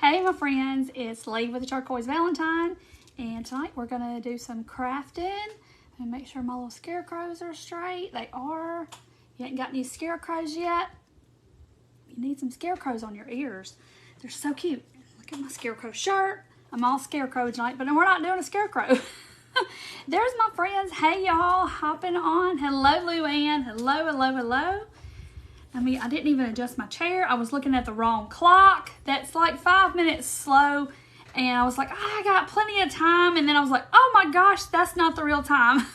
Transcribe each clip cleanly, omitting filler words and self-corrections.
Hey my friends, it's Lee with the Turquoise Valentine, and tonight we're going to do some crafting and make sure my little scarecrows are straight. They are. You ain't got any scarecrows yet? You need some scarecrows on your ears. They're so cute. Look at my scarecrow shirt. I'm all scarecrow tonight, but we're not doing a scarecrow. There's my friends. Hey y'all, hopping on. Hello Luann. Hello, hello, hello. I mean, I didn't even adjust my chair. I was looking at the wrong clock. That's like 5 minutes slow. And I was like, I got plenty of time. And then I was like, oh my gosh, that's not the real time.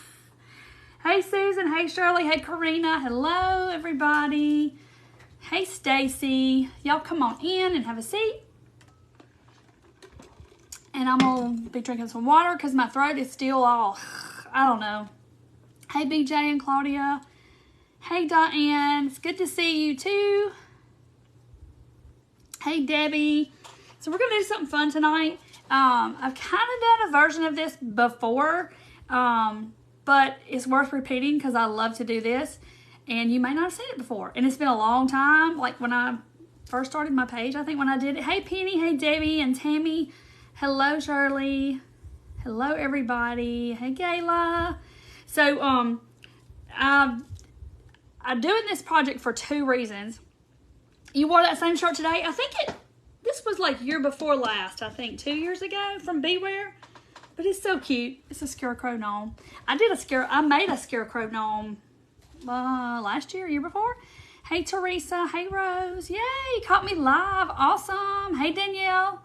Hey Susan, hey Shirley, hey Karina. Hello everybody. Hey Stacy. Y'all come on in and have a seat. And I'm gonna be drinking some water because my throat is still all, I don't know. Hey BJ and Claudia. Hey Diane, it's good to see you too. Hey Debbie. So we're gonna do something fun tonight. I've kind of done a version of this before, but it's worth repeating because I love to do this. And you may not have seen it before. And it's been a long time, like when I first started my page, I think when I did it. Hey Penny, hey Debbie and Tammy. Hello Shirley. Hello everybody. Hey Gayla. So I'm doing this project for 2 reasons. You wore that same shirt today. I think this was like year before last, I think 2 years ago from Beware. But it's so cute. It's a scarecrow gnome. I made a scarecrow gnome last year year before. Hey Teresa, hey Rose. Yay, you caught me live. Awesome. Hey Danielle.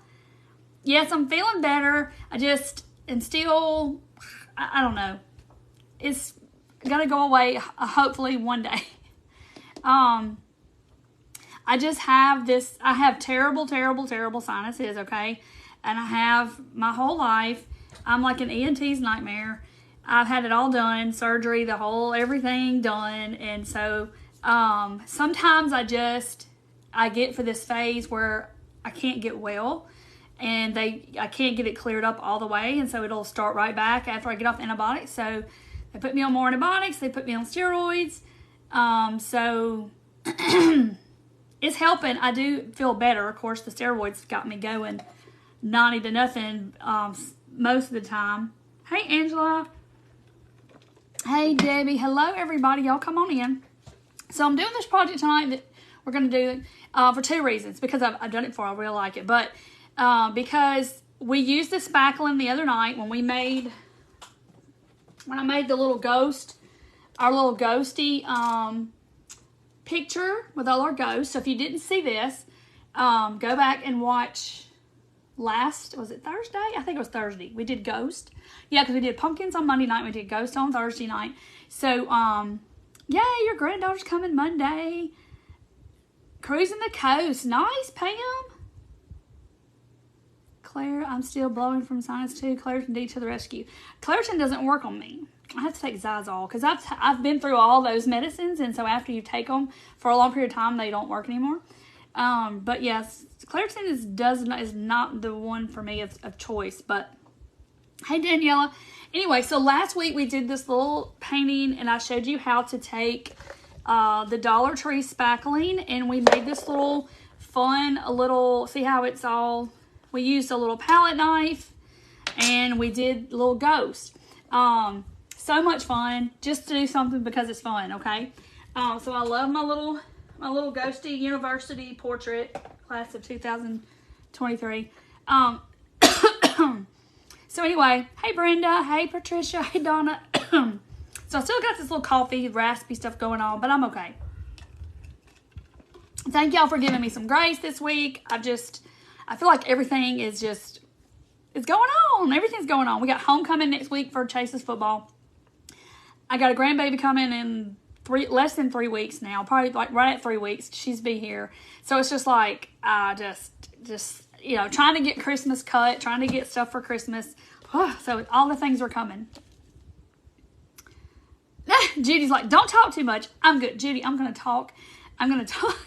Yes, I'm feeling better. I just am still, I don't know. It's gonna go away hopefully one day. I just have this, I have terrible sinuses, okay? And I have my whole life. I'm like an ENT's nightmare. I've had it all done, surgery, everything done. And so sometimes I get for this phase where I can't get well. And I can't get it cleared up all the way. And so it'll start right back after I get off antibiotics. So they put me on more antibiotics. They put me on steroids. So it's helping. I do feel better. Of course, the steroids got me going 90 to nothing most of the time. Hey, Angela. Hey, Debbie. Hello, everybody. Y'all come on in. So I'm doing this project tonight that we're going to do for 2 reasons. Because I've done it before. I really like it. But because we used the spackling the other night when I made the little ghost, our little ghosty picture with all our ghosts. So if you didn't see this, go back and watch was it Thursday? I think it was Thursday. We did ghost. Yeah, because we did pumpkins on Monday night. We did ghost on Thursday night. So, yay, your granddaughter's coming Monday. Cruising the coast. Nice, Pam. Claire, I'm still blowing from sinus too. Claritin D to the rescue. Claritin doesn't work on me. I have to take Zizal because I've been through all those medicines, and so after you take them for a long period of time, they don't work anymore. But yes, Claritin is not the one for me of choice. But hey, Daniela. Anyway, so last week we did this little painting, and I showed you how to take the Dollar Tree spackling, and we made this little fun, see how it's all. We used a little palette knife, and we did a little ghost. So much fun, just to do something because it's fun, okay? So I love my little ghosty university portrait, class of 2023. So anyway, hey Brenda, hey Patricia, hey Donna. So I still got this little coffee, raspy stuff going on, but I'm okay. Thank y'all for giving me some grace this week. I feel like everything is it's going on. Everything's going on. We got homecoming next week for Chase's football. I got a grandbaby coming in less than 3 weeks now. Probably like right at 3 weeks. She's be here. So it's just like, just trying to get Christmas cut, trying to get stuff for Christmas. So all the things are coming. Judy's like, don't talk too much. I'm good. Judy, I'm going to talk. I'm going to talk.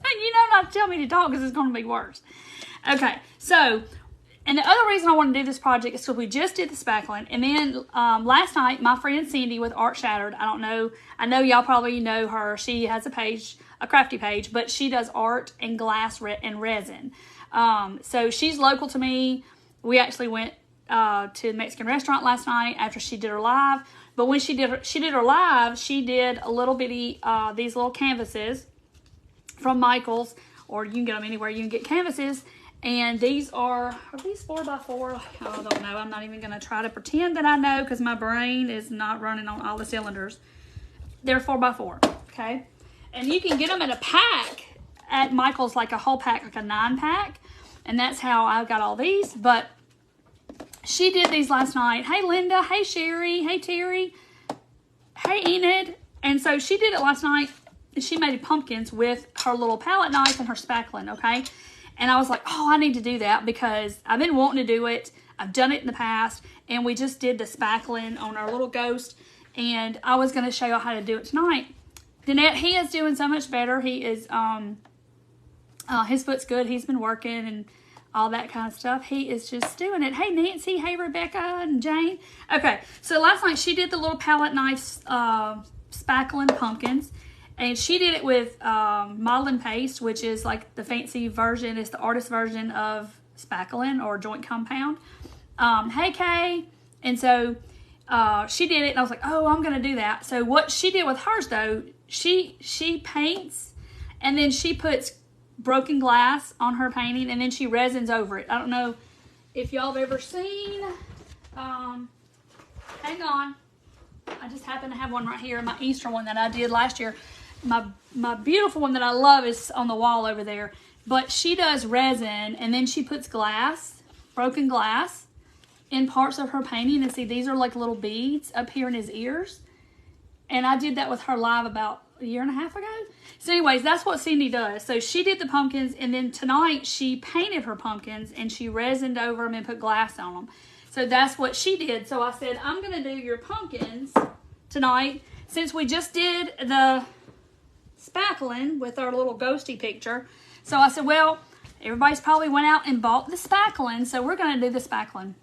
You know not to tell me to talk because it's going to be worse. Okay, so, and the other reason I want to do this project is because we just did the spackling. And then last night, my friend Cindy with Art Shattered, I know y'all probably know her. She has a page, a crafty page, but she does art and glass and resin. So she's local to me. We actually went to the Mexican restaurant last night after she did her live. But when she did her live, she did a little bitty, these little canvases from Michaels, or you can get them anywhere you can get canvases. And these are these 4x4? I don't know. I'm not even going to try to pretend that I know because my brain is not running on all the cylinders. They're 4x4, okay? And you can get them in a pack at Michael's, like a whole pack, like a 9-pack. And that's how I got all these. But she did these last night. Hey, Linda. Hey, Sherry. Hey, Terry. Hey, Enid. And so she did it last night. She made pumpkins with her little palette knife and her spackling, okay? And I was like, oh, I need to do that because I've been wanting to do it. I've done it in the past. And we just did the spackling on our little ghost. And I was going to show you how to do it tonight. Danette, he is doing so much better. He is, his foot's good. He's been working and all that kind of stuff. He is just doing it. Hey, Nancy. Hey, Rebecca and Jane. Okay, so last night she did the little palette knife spackling pumpkins. And she did it with modeling paste, which is like the fancy version. It's the artist version of spackling or joint compound. Hey, Kay. And so she did it, and I was like, oh, I'm going to do that. So what she did with hers, though, she paints, and then she puts broken glass on her painting, and then she resins over it. I don't know if y'all have ever seen, hang on. I just happen to have one right here, my Easter one that I did last year. My beautiful one that I love is on the wall over there. But she does resin, and then she puts glass, broken glass, in parts of her painting. And see, these are like little beads up here in his ears. And I did that with her live about a year and a half ago. So anyways, that's what Cindy does. So she did the pumpkins, and then tonight she painted her pumpkins, and she resined over them and put glass on them. So that's what she did. So I said, I'm going to do your pumpkins tonight. Since we just did the spackling with our little ghosty picture. So I said, well, everybody's probably went out and bought the spackling, so we're going to do the spackling.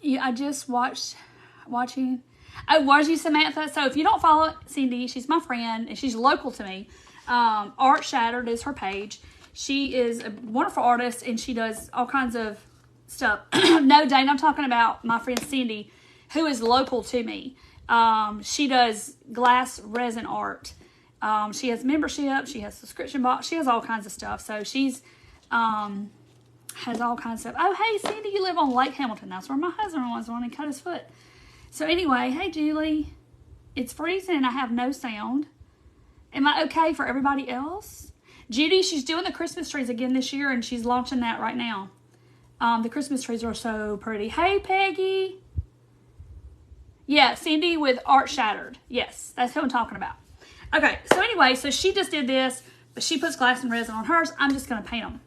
I just watching. Oh, was you, Samantha? So if you don't follow Cindy, she's my friend, and she's local to me. Art Shattered is her page. She is a wonderful artist, and she does all kinds of stuff. No, Dane, I'm talking about my friend Cindy, who is local to me. She does glass resin art. She has membership. She has subscription box. She has all kinds of stuff. So she's has all kinds of stuff. Oh, hey, Cindy, you live on Lake Hamilton. That's where my husband was when he cut his foot. So anyway, hey, Julie, it's freezing and I have no sound. Am I okay for everybody else? Judy, she's doing the Christmas trees again this year, and she's launching that right now. The Christmas trees are so pretty. Hey, Peggy. Yeah, Cindy with Art Shattered. Yes, that's who I'm talking about. Okay, so anyway, so she just did this, but she puts glass and resin on hers. I'm just going to paint them.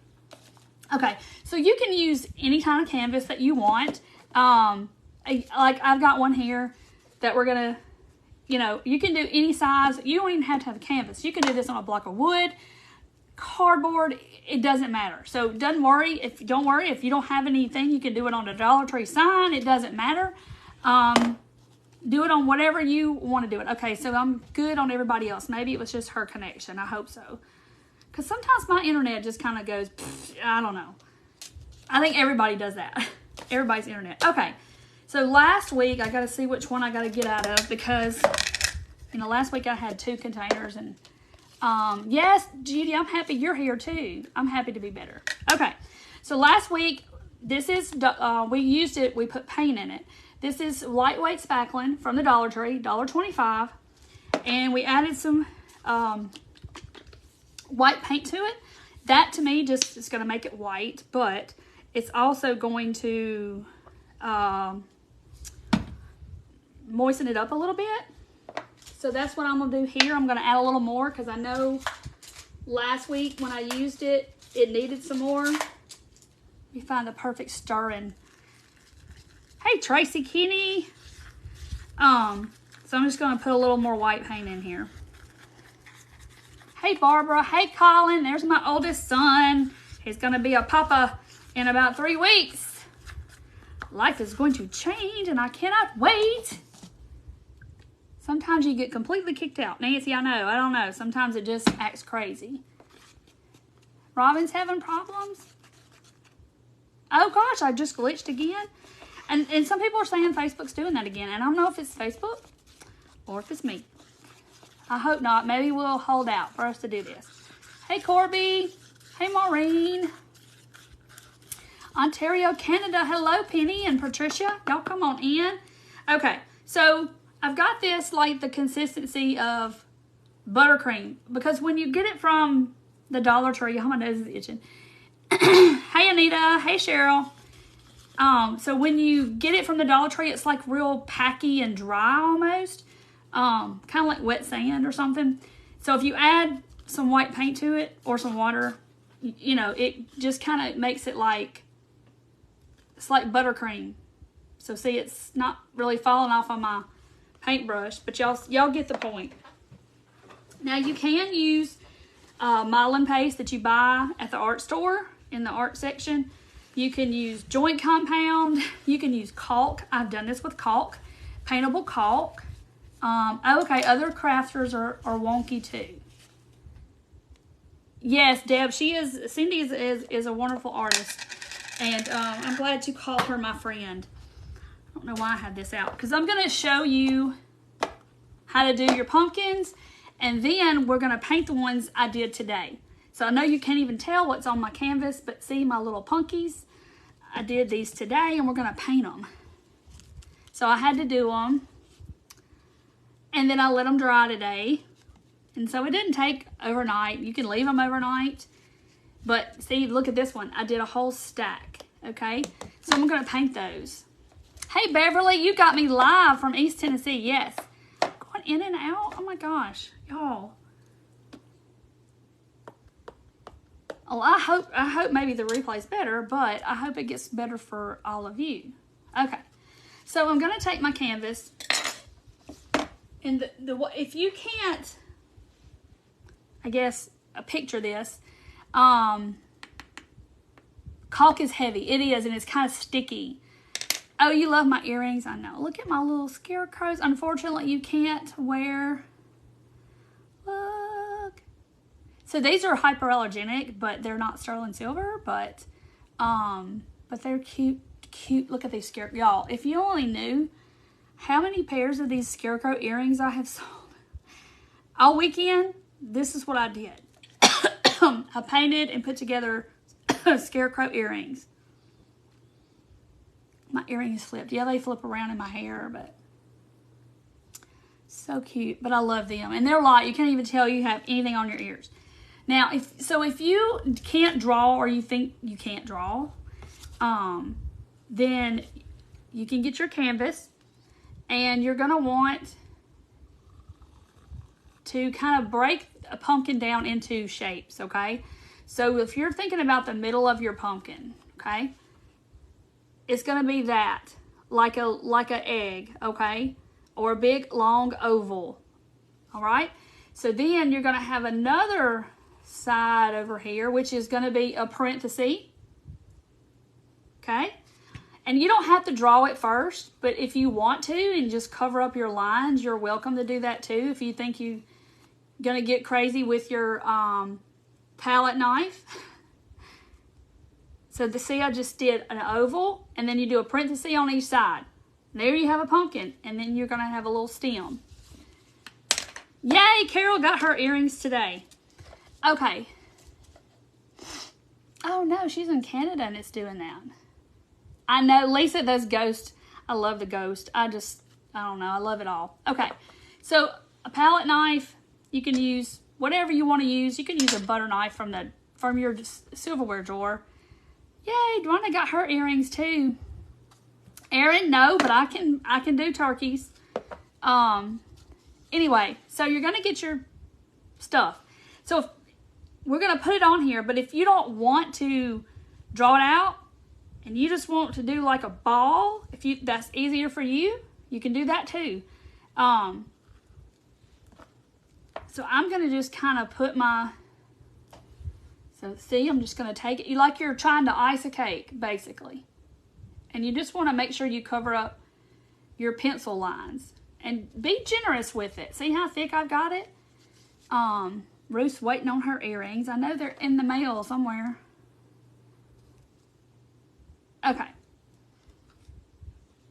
Okay, so you can use any kind of canvas that you want. Like I've got one here that we're going to, you can do any size. You don't even have to have a canvas. You can do this on a block of wood, cardboard. It doesn't matter. So don't worry if you don't have anything. You can do it on a Dollar Tree sign. It doesn't matter. Do it on whatever you want to do it. Okay, so I'm good on everybody else. Maybe it was just her connection. I hope so. Because sometimes my internet just kind of goes, I don't know. I think everybody does that. Everybody's internet. Okay, so last week, I got to see which one I got to get out of because, last week I had 2 containers. And, yes, Judy, I'm happy you're here too. I'm happy to be better. Okay, so last week, this is, we used it, we put paint in it. This is lightweight spackling from the Dollar Tree, $1.25. And we added some white paint to it. That to me just is going to make it white, but it's also going to moisten it up a little bit. So that's what I'm going to do here. I'm going to add a little more because I know last week when I used it, it needed some more. Let me find the perfect stirring. Hey, Tracy Kinney. So I'm just going to put a little more white paint in here. Hey, Barbara. Hey, Colin. There's my oldest son. He's going to be a papa in about 3 weeks. Life is going to change, and I cannot wait. Sometimes you get completely kicked out. Nancy, I know. I don't know. Sometimes it just acts crazy. Robin's having problems? Oh, gosh, I just glitched again. And some people are saying Facebook's doing that again. And I don't know if it's Facebook or if it's me. I hope not. Maybe we'll hold out for us to do this. Hey, Corby. Hey, Maureen. Ontario, Canada. Hello, Penny and Patricia. Y'all come on in. Okay, so I've got this like the consistency of buttercream. Because when you get it from the Dollar Tree, oh, my nose is itching. Hey, Anita. Hey, Cheryl. So when you get it from the Dollar Tree, it's like real packy and dry almost. Kind of like wet sand or something. So if you add some white paint to it or some water, you know, it just kind of makes it like, it's like buttercream. So see, it's not really falling off on my paintbrush, but y'all get the point. Now you can use myelin paste that you buy at the art store in the art section. You can use joint compound. You can use caulk. I've done this with caulk, paintable caulk. Okay, other crafters are wonky too. Yes, Deb, Cindy is a wonderful artist. And I'm glad to call her my friend. I don't know why I had this out. Because I'm going to show you how to do your pumpkins. And then we're going to paint the ones I did today. So I know you can't even tell what's on my canvas. But see my little punkies? I did these today and we're going to paint them. So I had to do them. And then I let them dry today. And so it didn't take overnight. You can leave them overnight. But see, look at this one. I did a whole stack, okay? So I'm going to paint those. Hey, Beverly, you got me live from East Tennessee. Yes. Going in and out. Oh, my gosh. Y'all. Oh, I hope maybe the replay's better, but I hope it gets better for all of you. Okay. So I'm going to take my canvas. And if you can't, I guess, picture this, caulk is heavy. It is, and it's kind of sticky. Oh, you love my earrings? I know. Look at my little scarecrows. Unfortunately, you can't wear. Look. So these are hyperallergenic, but they're not sterling silver. But they're cute. Cute. Look at these scarecrows, y'all. If you only knew how many pairs of these scarecrow earrings I have sold all weekend, this is what I did. I painted and put together scarecrow earrings. My earrings flipped. Yeah, they flip around in my hair, but so cute. But I love them. And they're light. You can't even tell you have anything on your ears. Now, if you can't draw or you think you can't draw, then you can get your canvas and you're going to want to kind of break a pumpkin down into shapes, okay? So if you're thinking about the middle of your pumpkin, okay, it's going to be that, like a egg, okay, or a big long oval, all right? So then you're going to have another side over here, which is going to be a parenthesis, okay? And you don't have to draw it first, but if you want to and just cover up your lines, you're welcome to do that too if you think you're going to get crazy with your palette knife. So see, I just did an oval, and then you do a parenthesis on each side. There you have a pumpkin, and then you're going to have a little stem. Yay, Carol got her earrings today. Okay. Oh no, she's in Canada and it's doing that. I know, Lisa, those ghosts. I love the ghost. I don't know. I love it all. Okay, so a palette knife. You can use whatever you want to use. You can use a butter knife from your silverware drawer. Yay, Dwana got her earrings too. Erin, no, but I can do turkeys. Anyway, so you're gonna get your stuff. So we're gonna put it on here, but if you don't want to draw it out and you just want to do like a ball, that's easier for you, you can do that too. So I'm going to just kind of put so see, I'm just going to take it. Like you're trying to ice a cake, basically. And you just want to make sure you cover up your pencil lines. And be generous with it. See how thick I've got it? Ruth's waiting on her earrings. I know they're in the mail somewhere. Okay.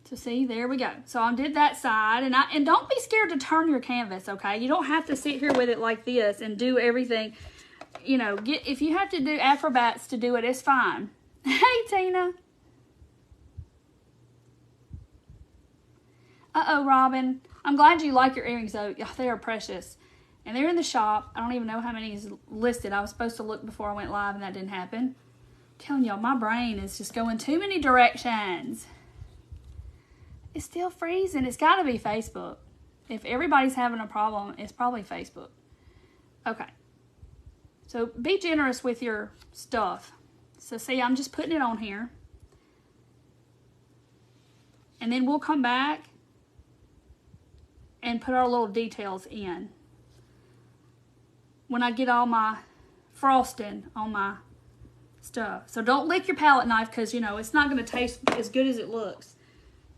So see, there we go. So I did that side, and don't be scared to turn your canvas, okay? You don't have to sit here with it like this and do everything. You know, if you have to do acrobats to do it, it's fine. Hey, Tina. Uh-oh, Robin. I'm glad you like your earrings, though. Oh, they are precious. And they're in the shop. I don't even know how many is listed. I was supposed to look before I went live, and that didn't happen. I'm telling y'all, my brain is just going too many directions. It's still freezing. It's got to be Facebook. If everybody's having a problem, it's probably Facebook. Okay. So be generous with your stuff. So see, I'm just putting it on here. And then we'll come back and put our little details in when I get all my frosting on my stuff. So don't lick your palette knife because, you know, it's not going to taste as good as it looks.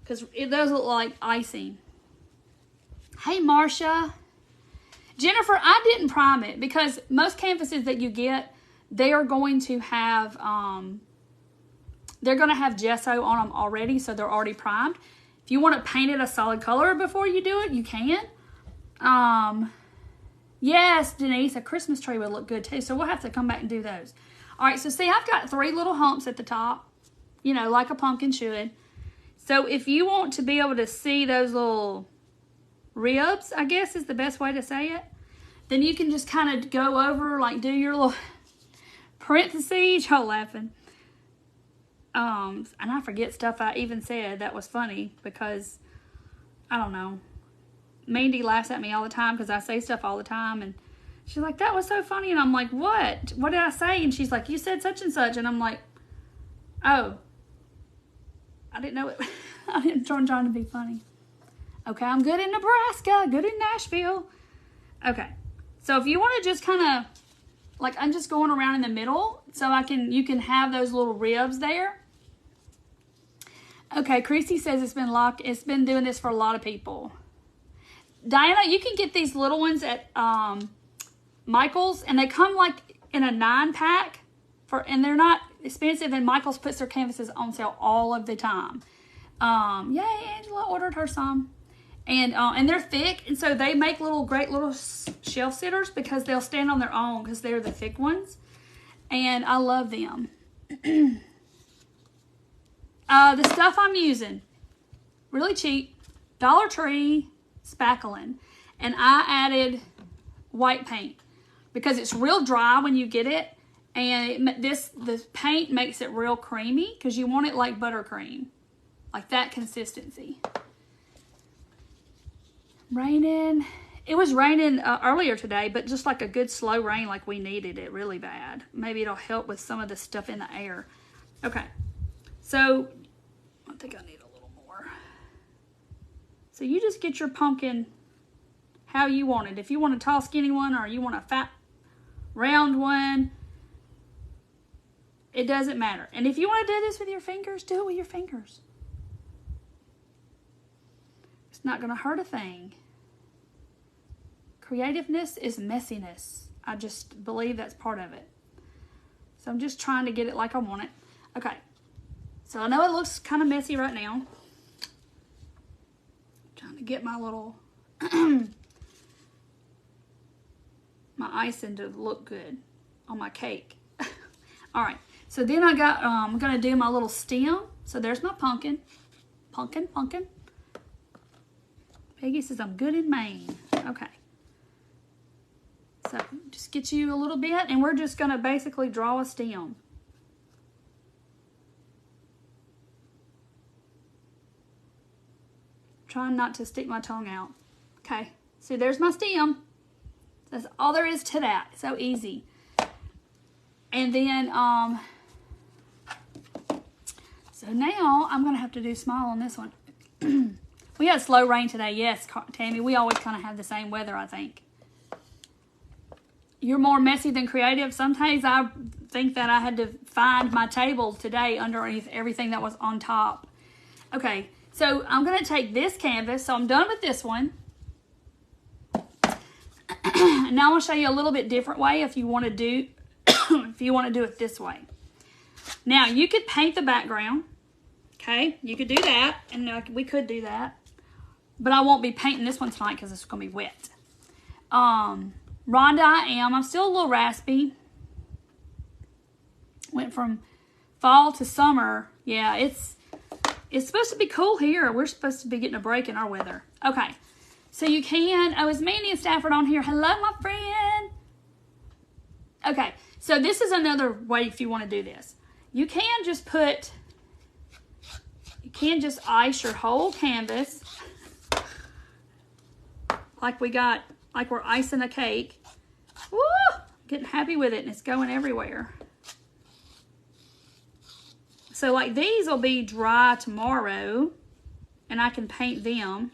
Because it does look like icing. Hey, Marcia. Jennifer, I didn't prime it because most canvases that you get, they are going to have, gesso on them already, so they're already primed. If you want to paint it a solid color before you do it, you can. Yes, Denise, a Christmas tree would look good too, so we'll have to come back and do those. All right, so see, I've got 3 little humps at the top, you know, like a pumpkin should. So if you want to be able to see those little ribs, I guess is the best way to say it, then you can just kind of go over, like do your little parentheses. Y'all laughing. And I forget stuff I even said that was funny because, I don't know. Mandy laughs at me all the time because I say stuff all the time. And she's like, that was so funny. And I'm like, what? What did I say? And she's like, you said such and such. And I'm like, oh. I didn't know it. I didn't try to be funny. Okay, I'm good in Nebraska. Good in Nashville. Okay. So if you want to just kind of, like I'm just going around in the middle so you can have those little ribs there. Okay, Chrissy says it's been doing this for a lot of people. Diana, you can get these little ones at Michael's, and they come like in a 9-pack, and they're not expensive, and Michael's puts their canvases on sale all of the time. Yay, Angela ordered her some. And they're thick, and so they make great little shelf sitters because they'll stand on their own because they're the thick ones. And I love them. The stuff I'm using, really cheap, Dollar Tree spackling. And I added white paint because it's real dry when you get it. And the paint makes it real creamy because you want it like buttercream. Like that consistency. Raining. It was raining earlier today, but just like a good slow rain like we needed it really bad. Maybe it'll help with some of the stuff in the air. Okay. So, I think I need a little more. So you just get your pumpkin how you want it. If you want a tall skinny one or you want a fat round one, it doesn't matter. And if you want to do this with your fingers, do it with your fingers. It's not going to hurt a thing. Creativeness is messiness. I just believe that's part of it. So I'm just trying to get it like I want it. Okay. So I know it looks kind of messy right now. Trying to get my little my icing to look good on my cake. All right. So then I got I'm going to do my little stem. So there's my pumpkin. Pumpkin. Peggy says I'm good in Maine. Okay. So just get you a little bit, and we're just going to basically draw a stem. Trying not to stick my tongue out. Okay, so there's my stem. That's all there is to that. So easy. And then, so now I'm going to have to do small on this one. We had slow rain today. Yes, Tammy, we always kind of have the same weather, I think. You're more messy than creative. Sometimes I think that I had to find my table today underneath everything that was on top. Okay, So I'm going to take this canvas. So I'm done with this one. And now I'm going to show you a little bit different way if you want to do if you want to do it this way. Now you could paint the background. Okay, you could do that, and we could do that. But I won't be painting this one tonight because it's going to be wet. Rhonda, I'm still a little raspy. Went from fall to summer. Yeah, it's supposed to be cool here. We're supposed to be getting a break in our weather. Okay, so you can, is Mandy and Stafford on here? Hello, my friend. Okay, so this is another way if you want to do this. You can just ice your whole canvas like we're icing a cake. Woo! Getting happy with it, and it's going everywhere. So like these will be dry tomorrow, and I can paint them.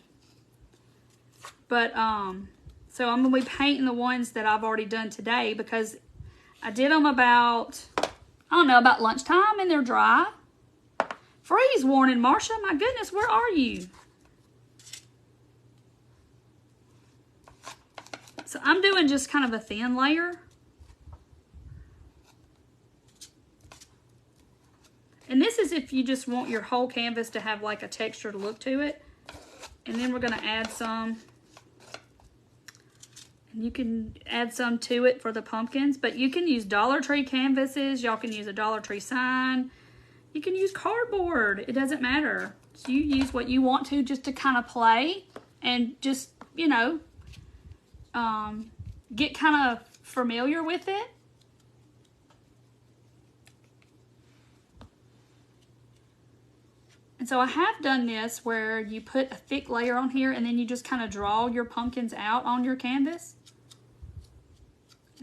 But so I'm gonna be painting the ones that I've already done today because I did them about lunchtime, and they're dry. Freeze warning, Marsha. My goodness, where are you? So I'm doing just kind of a thin layer. And this is if you just want your whole canvas to have like a textured look to it. And then we're going to add some. And you can add some to it for the pumpkins. But you can use Dollar Tree canvases. Y'all can use a Dollar Tree sign. You can use cardboard. It doesn't matter. So you use what you want to just to kind of play. And just, you know, get kind of familiar with it. And so I have done this where you put a thick layer on here and then you just kind of draw your pumpkins out on your canvas.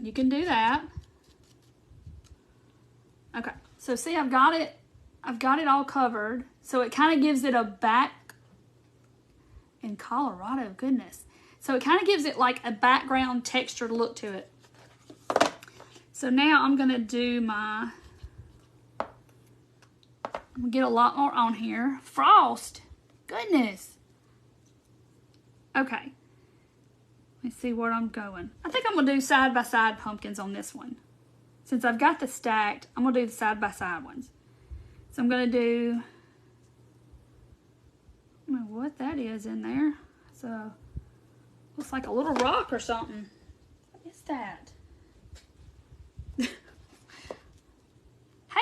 You can do that. Okay, so see, I've got it all covered. So it kind of gives it a back in Colorado, goodness. So it kind of gives it like a background textured look to it. So now I'm gonna do I'm gonna get a lot more on here. Frost, goodness. Okay, let's see where I'm going. I think I'm gonna do side-by-side pumpkins on this one. Since I've got the stacked, I'm gonna do the side-by-side ones. So I'm gonna do, I don't know what that is in there. So, looks like a little rock or something. What is that? Hey,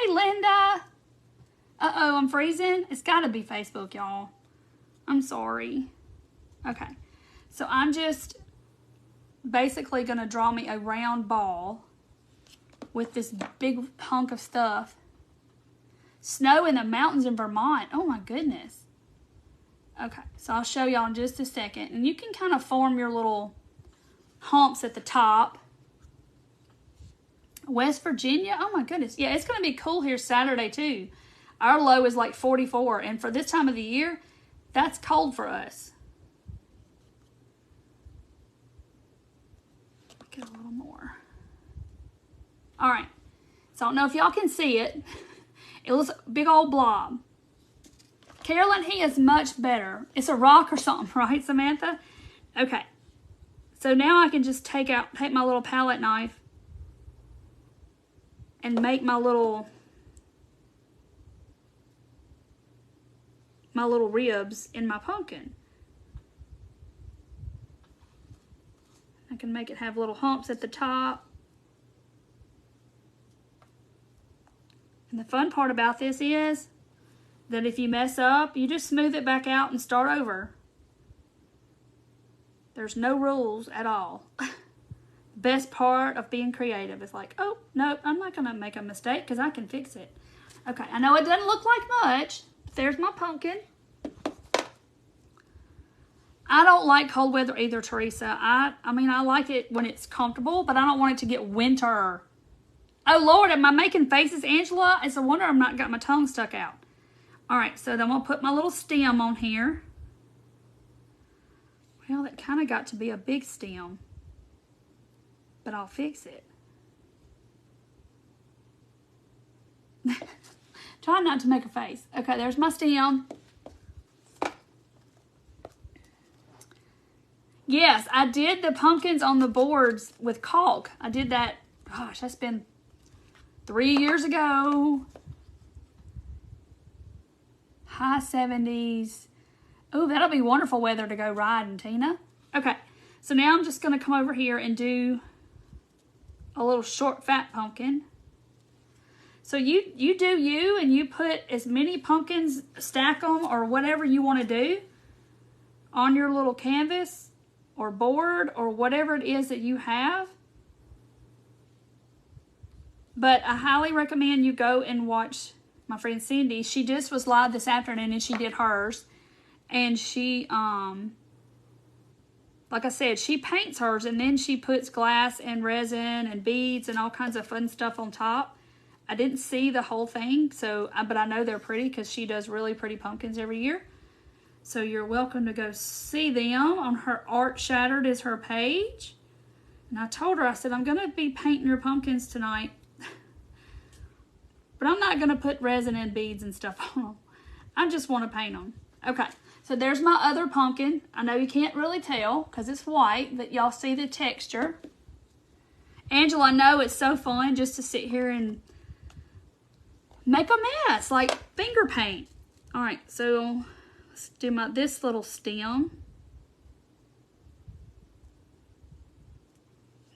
Linda. Uh-oh, I'm freezing. It's gotta be Facebook, y'all. I'm sorry. Okay, so I'm just basically gonna draw me a round ball with this big hunk of stuff. Snow in the mountains in Vermont. Oh my goodness. Okay, so I'll show y'all in just a second. And you can kind of form your little humps at the top. West Virginia. Oh my goodness. Yeah, it's going to be cool here Saturday too. Our low is like 44. And for this time of the year, that's cold for us. Get a little more. All right. So I don't know if y'all can see it. It looks a big old blob. Carolyn, he is much better. It's a rock or something, right, Samantha? Okay. So now I can just take my little palette knife and make my little ribs in my pumpkin. I can make it have little humps at the top. And the fun part about this is that if you mess up, you just smooth it back out and start over. There's no rules at all. Best part of being creative is like, oh, no, I'm not going to make a mistake because I can fix it. Okay, I know it doesn't look like much, but there's my pumpkin. I don't like cold weather either, Teresa. I mean, I like it when it's comfortable, but I don't want it to get winter. Oh, Lord, am I making faces, Angela? It's a wonder I'm not got my tongue stuck out. All right, so then I'm going to put my little stem on here. Well, that kind of got to be a big stem, but I'll fix it. Try not to make a face. Okay, there's my stem. Yes, I did the pumpkins on the boards with caulk. I did that, gosh, that's been 3 years ago. High 70s. Oh, that'll be wonderful weather to go riding, Tina. Okay, so now I'm just going to come over here and do a little short, fat pumpkin. So you do you, and you put as many pumpkins, stack them, or whatever you want to do on your little canvas or board or whatever it is that you have. But I highly recommend you go and watch my friend Cindy. She just was live this afternoon and she did hers. And she, like I said, she paints hers and then she puts glass and resin and beads and all kinds of fun stuff on top. I didn't see the whole thing, but I know they're pretty because she does really pretty pumpkins every year. So you're welcome to go see them on her Art Shattered is her page. And I told her, I said, I'm going to be painting your pumpkins tonight. But I'm not going to put resin and beads and stuff on them. I just want to paint them. Okay, so there's my other pumpkin. I know you can't really tell because it's white, but y'all see the texture. Angela, I know it's so fun just to sit here and make a mess, like finger paint. All right, so let's do this little stem.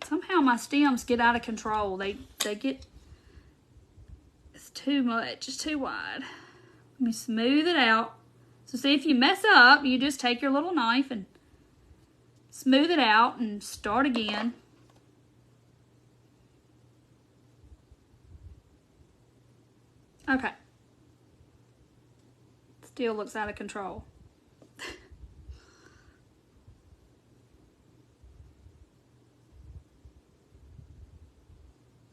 Somehow my stems get out of control. They get, it's too much, it's too wide. Let me smooth it out. So see, if you mess up, you just take your little knife and smooth it out and start again. Okay. Still looks out of control.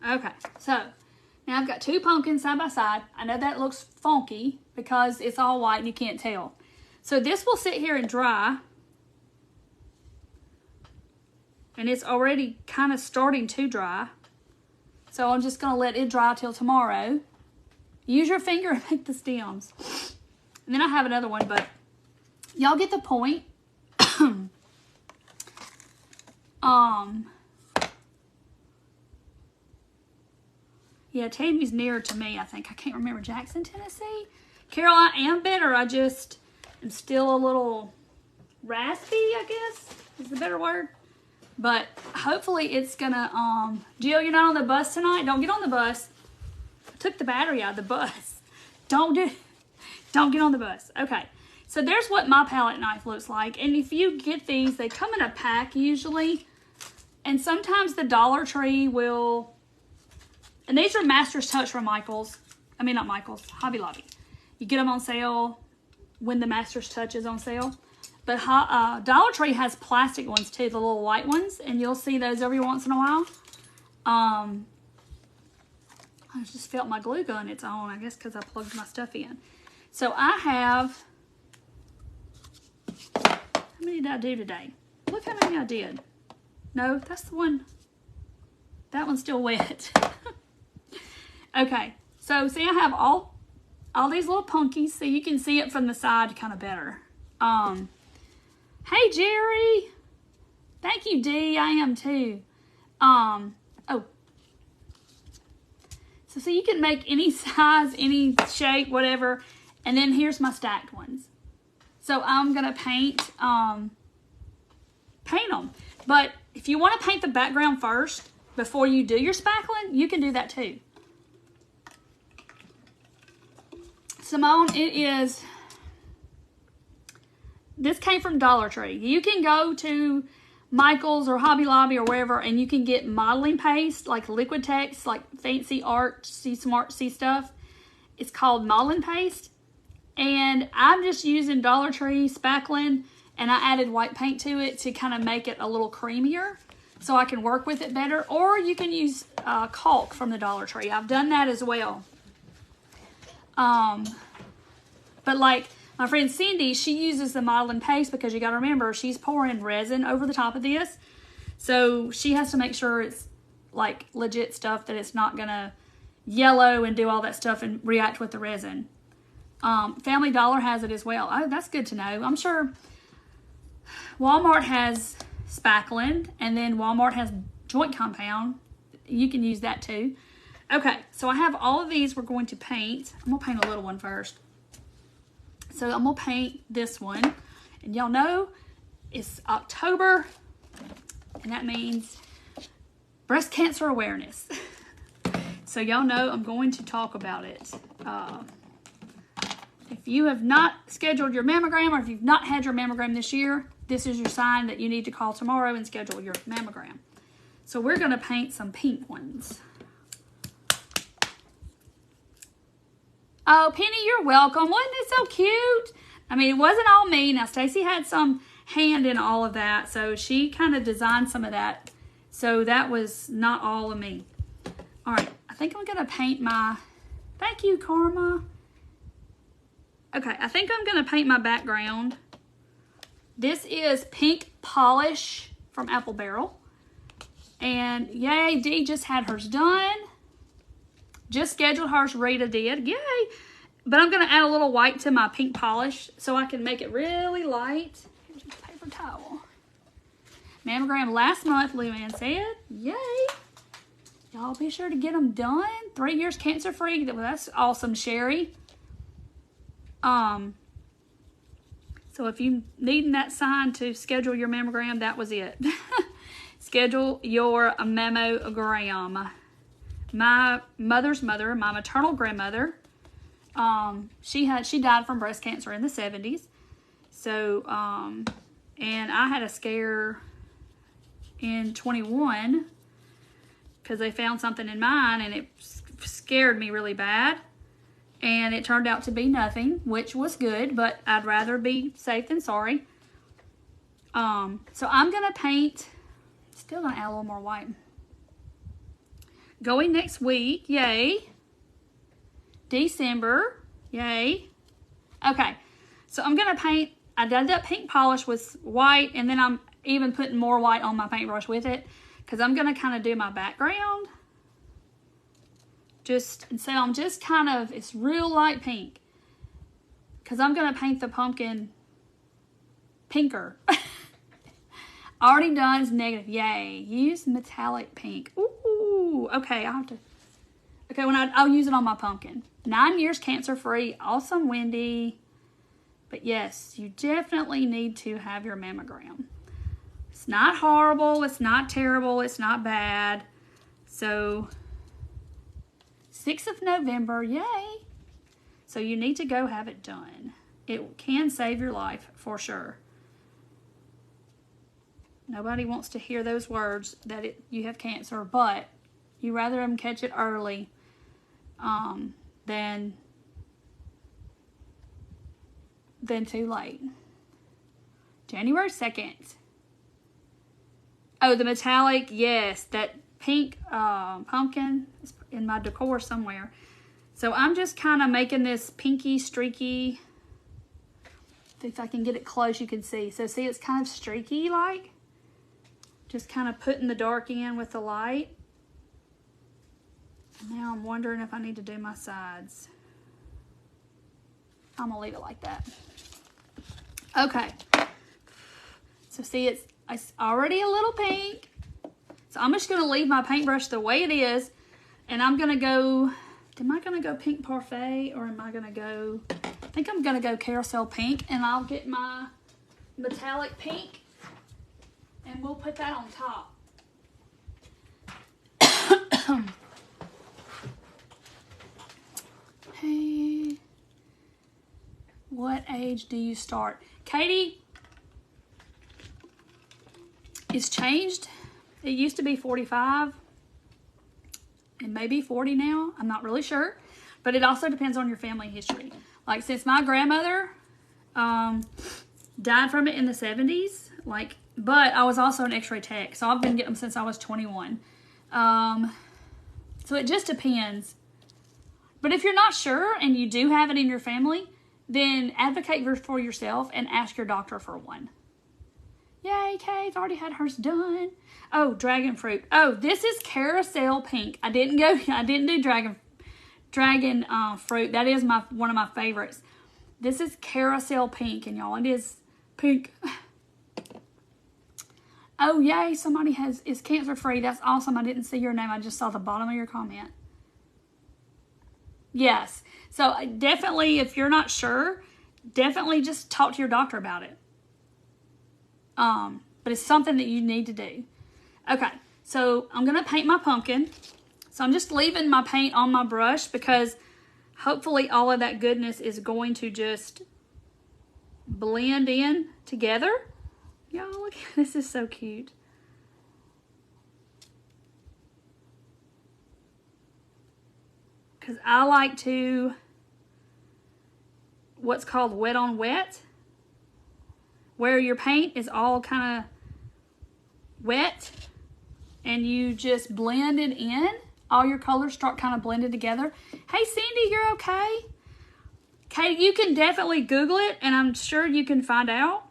Okay, so now I've got two pumpkins side by side. I know that looks funky because it's all white and you can't tell. So this will sit here and dry. And it's already kind of starting to dry. So I'm just going to let it dry till tomorrow. Use your finger and make the stems. And then I have another one, but y'all get the point. Yeah, Tammy's nearer to me, I think. I can't remember. Jackson, Tennessee? Carol, I am better. I just am still a little raspy, I guess is the better word. But hopefully it's gonna, Jill, you're not on the bus tonight? Don't get on the bus. I took the battery out of the bus. Don't get on the bus. Okay, so there's what my palette knife looks like. And if you get these, they come in a pack usually. And sometimes the Dollar Tree will, and these are Master's Touch from Michaels. I mean, not Michaels, Hobby Lobby. You get them on sale when the Master's Touch is on sale. But Dollar Tree has plastic ones too, the little white ones. And you'll see those every once in a while. I just felt my glue gun its on, I guess, because I plugged my stuff in. So I have, how many did I do today? Look how many I did. No, that's the one. That one's still wet. Okay, so see, I have all these little punkies, so you can see it from the side kind of better. Hey Jerry, thank you Dee, I am too. Oh, so you can make any size, any shape, whatever, and then here's my stacked ones. So I'm gonna paint them. But if you want to paint the background first before you do your spackling, you can do that too. Simone, this came from Dollar Tree. You can go to Michael's or Hobby Lobby or wherever, and you can get modeling paste, like Liquitex, like fancy art, smart stuff. It's called modeling paste. And I'm just using Dollar Tree spackling, and I added white paint to it to kind of make it a little creamier so I can work with it better. Or you can use caulk from the Dollar Tree. I've done that as well. But like my friend Cindy, she uses the modeling paste because you got to remember she's pouring resin over the top of this. So she has to make sure it's like legit stuff, that it's not going to yellow and do all that stuff and react with the resin. Family Dollar has it as well. Oh, that's good to know. I'm sure Walmart has spackling, and then Walmart has joint compound. You can use that too. Okay, so I have all of these we're going to paint. I'm going to paint a little one first. So I'm going to paint this one. And y'all know it's October, and that means breast cancer awareness. So y'all know I'm going to talk about it. If you have not scheduled your mammogram, or if you've not had your mammogram this year, this is your sign that you need to call tomorrow and schedule your mammogram. So we're going to paint some pink ones. Oh, Penny, you're welcome. Wasn't it so cute? I mean, it wasn't all me. Now, Stacy had some hand in all of that, so she kind of designed some of that. So that was not all of me. All right, I think I'm going to paint my... Thank you, Karma. Okay, I think I'm going to paint my background. This is Pink Polish from Apple Barrel. And yay, Dee just had hers done. Just scheduled hers, Rita did. Yay. But I'm going to add a little white to my pink polish so I can make it really light. Here's a paper towel. Mammogram last month, Luann said. Yay. Y'all be sure to get them done. 3 years cancer-free. Well, that's awesome, Sherry. So if you needing that sign to schedule your mammogram, that was it. Schedule your mammogram. My mother's mother, my maternal grandmother, she died from breast cancer in the 70s. So, and I had a scare in 21 because they found something in mine, and it scared me really bad. And it turned out to be nothing, which was good, but I'd rather be safe than sorry. So I'm going to paint, still going to add a little more white. Going next week, yay. December, yay. Okay, so I'm going to paint, I did that pink polish with white, and then I'm even putting more white on my paintbrush with it, because I'm going to kind of do my background. And so I'm just kind of, it's real light pink, because I'm going to paint the pumpkin pinker. Already done is negative. Yay. Use metallic pink. Ooh. Okay, I'll have to. Okay, I'll use it on my pumpkin. 9 years cancer-free. Awesome, Wendy. But yes, you definitely need to have your mammogram. It's not horrible. It's not terrible. It's not bad. So, 6th of November. Yay. So you need to go have it done. It can save your life for sure. Nobody wants to hear those words that you have cancer, but you rather them catch it early than too late. January 2nd. Oh, the metallic, yes, that pink pumpkin is in my decor somewhere. So I'm just kind of making this pinky, streaky. If I can get it close, you can see. So see, it's kind of streaky like. Just kind of putting the dark in with the light. Now I'm wondering if I need to do my sides. I'm going to leave it like that. Okay. So see, it's already a little pink. So I'm just going to leave my paintbrush the way it is. And I'm going to go, am I going to go pink parfait, or am I going to go, I think I'm going to go carousel pink. And I'll get my metallic pink. And we'll put that on top. Hey, what age do you start? Katie, it's changed. It used to be 45. It may be 40 now. I'm not really sure. But it also depends on your family history. Like, since my grandmother died from it in the 70s, but I was also an x-ray tech, so I've been getting them since I was 21. So it just depends. But if you're not sure and you do have it in your family, then advocate for yourself and ask your doctor for one. Yay, Kate's already had hers done. Oh, dragon fruit. Oh, this is carousel pink. I didn't do dragon fruit. That is one of my favorites. This is carousel pink, and y'all, it is pink. Oh, yay, somebody is cancer-free. That's awesome. I didn't see your name. I just saw the bottom of your comment. Yes. So definitely, if you're not sure, definitely just talk to your doctor about it. But it's something that you need to do. Okay, so I'm going to paint my pumpkin. So I'm just leaving my paint on my brush because hopefully all of that goodness is going to just blend in together. Y'all, look, this is so cute. Because I like to, what's called wet on wet, where your paint is all kind of wet and you just blend it in. All your colors start kind of blended together. Hey, Cindy, you're okay? Okay, you can definitely Google it, and I'm sure you can find out.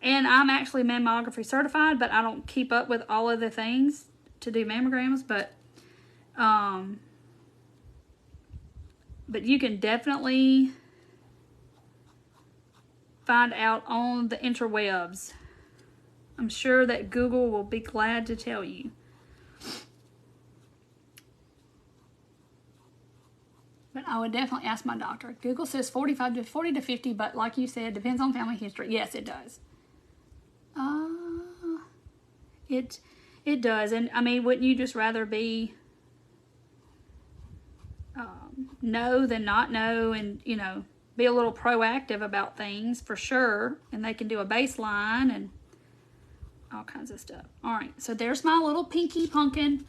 And I'm actually mammography certified, but I don't keep up with all of the things to do mammograms. But you can definitely find out on the interwebs. I'm sure that Google will be glad to tell you. But I would definitely ask my doctor. Google says 40 to 50, but like you said, depends on family history. Yes, it does. It does. And I mean, wouldn't you just rather be know than not know, and, you know, be a little proactive about things for sure. And they can do a baseline and all kinds of stuff. All right, so there's my little pinky pumpkin.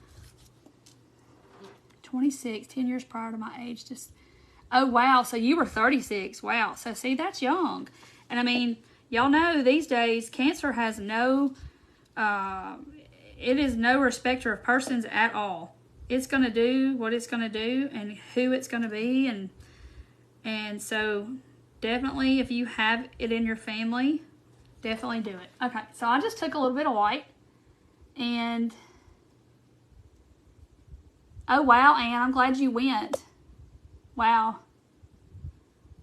26, 10 years prior to my age. Just, oh wow, so you were 36. Wow, so see, that's young. And I mean, y'all know these days cancer has no it is no respecter of persons at all. It's going to do what it's going to do and who it's going to be, and so definitely if you have it in your family, definitely do it. Okay, so I just took a little bit of white and oh, wow, Anne, I'm glad you went. Wow.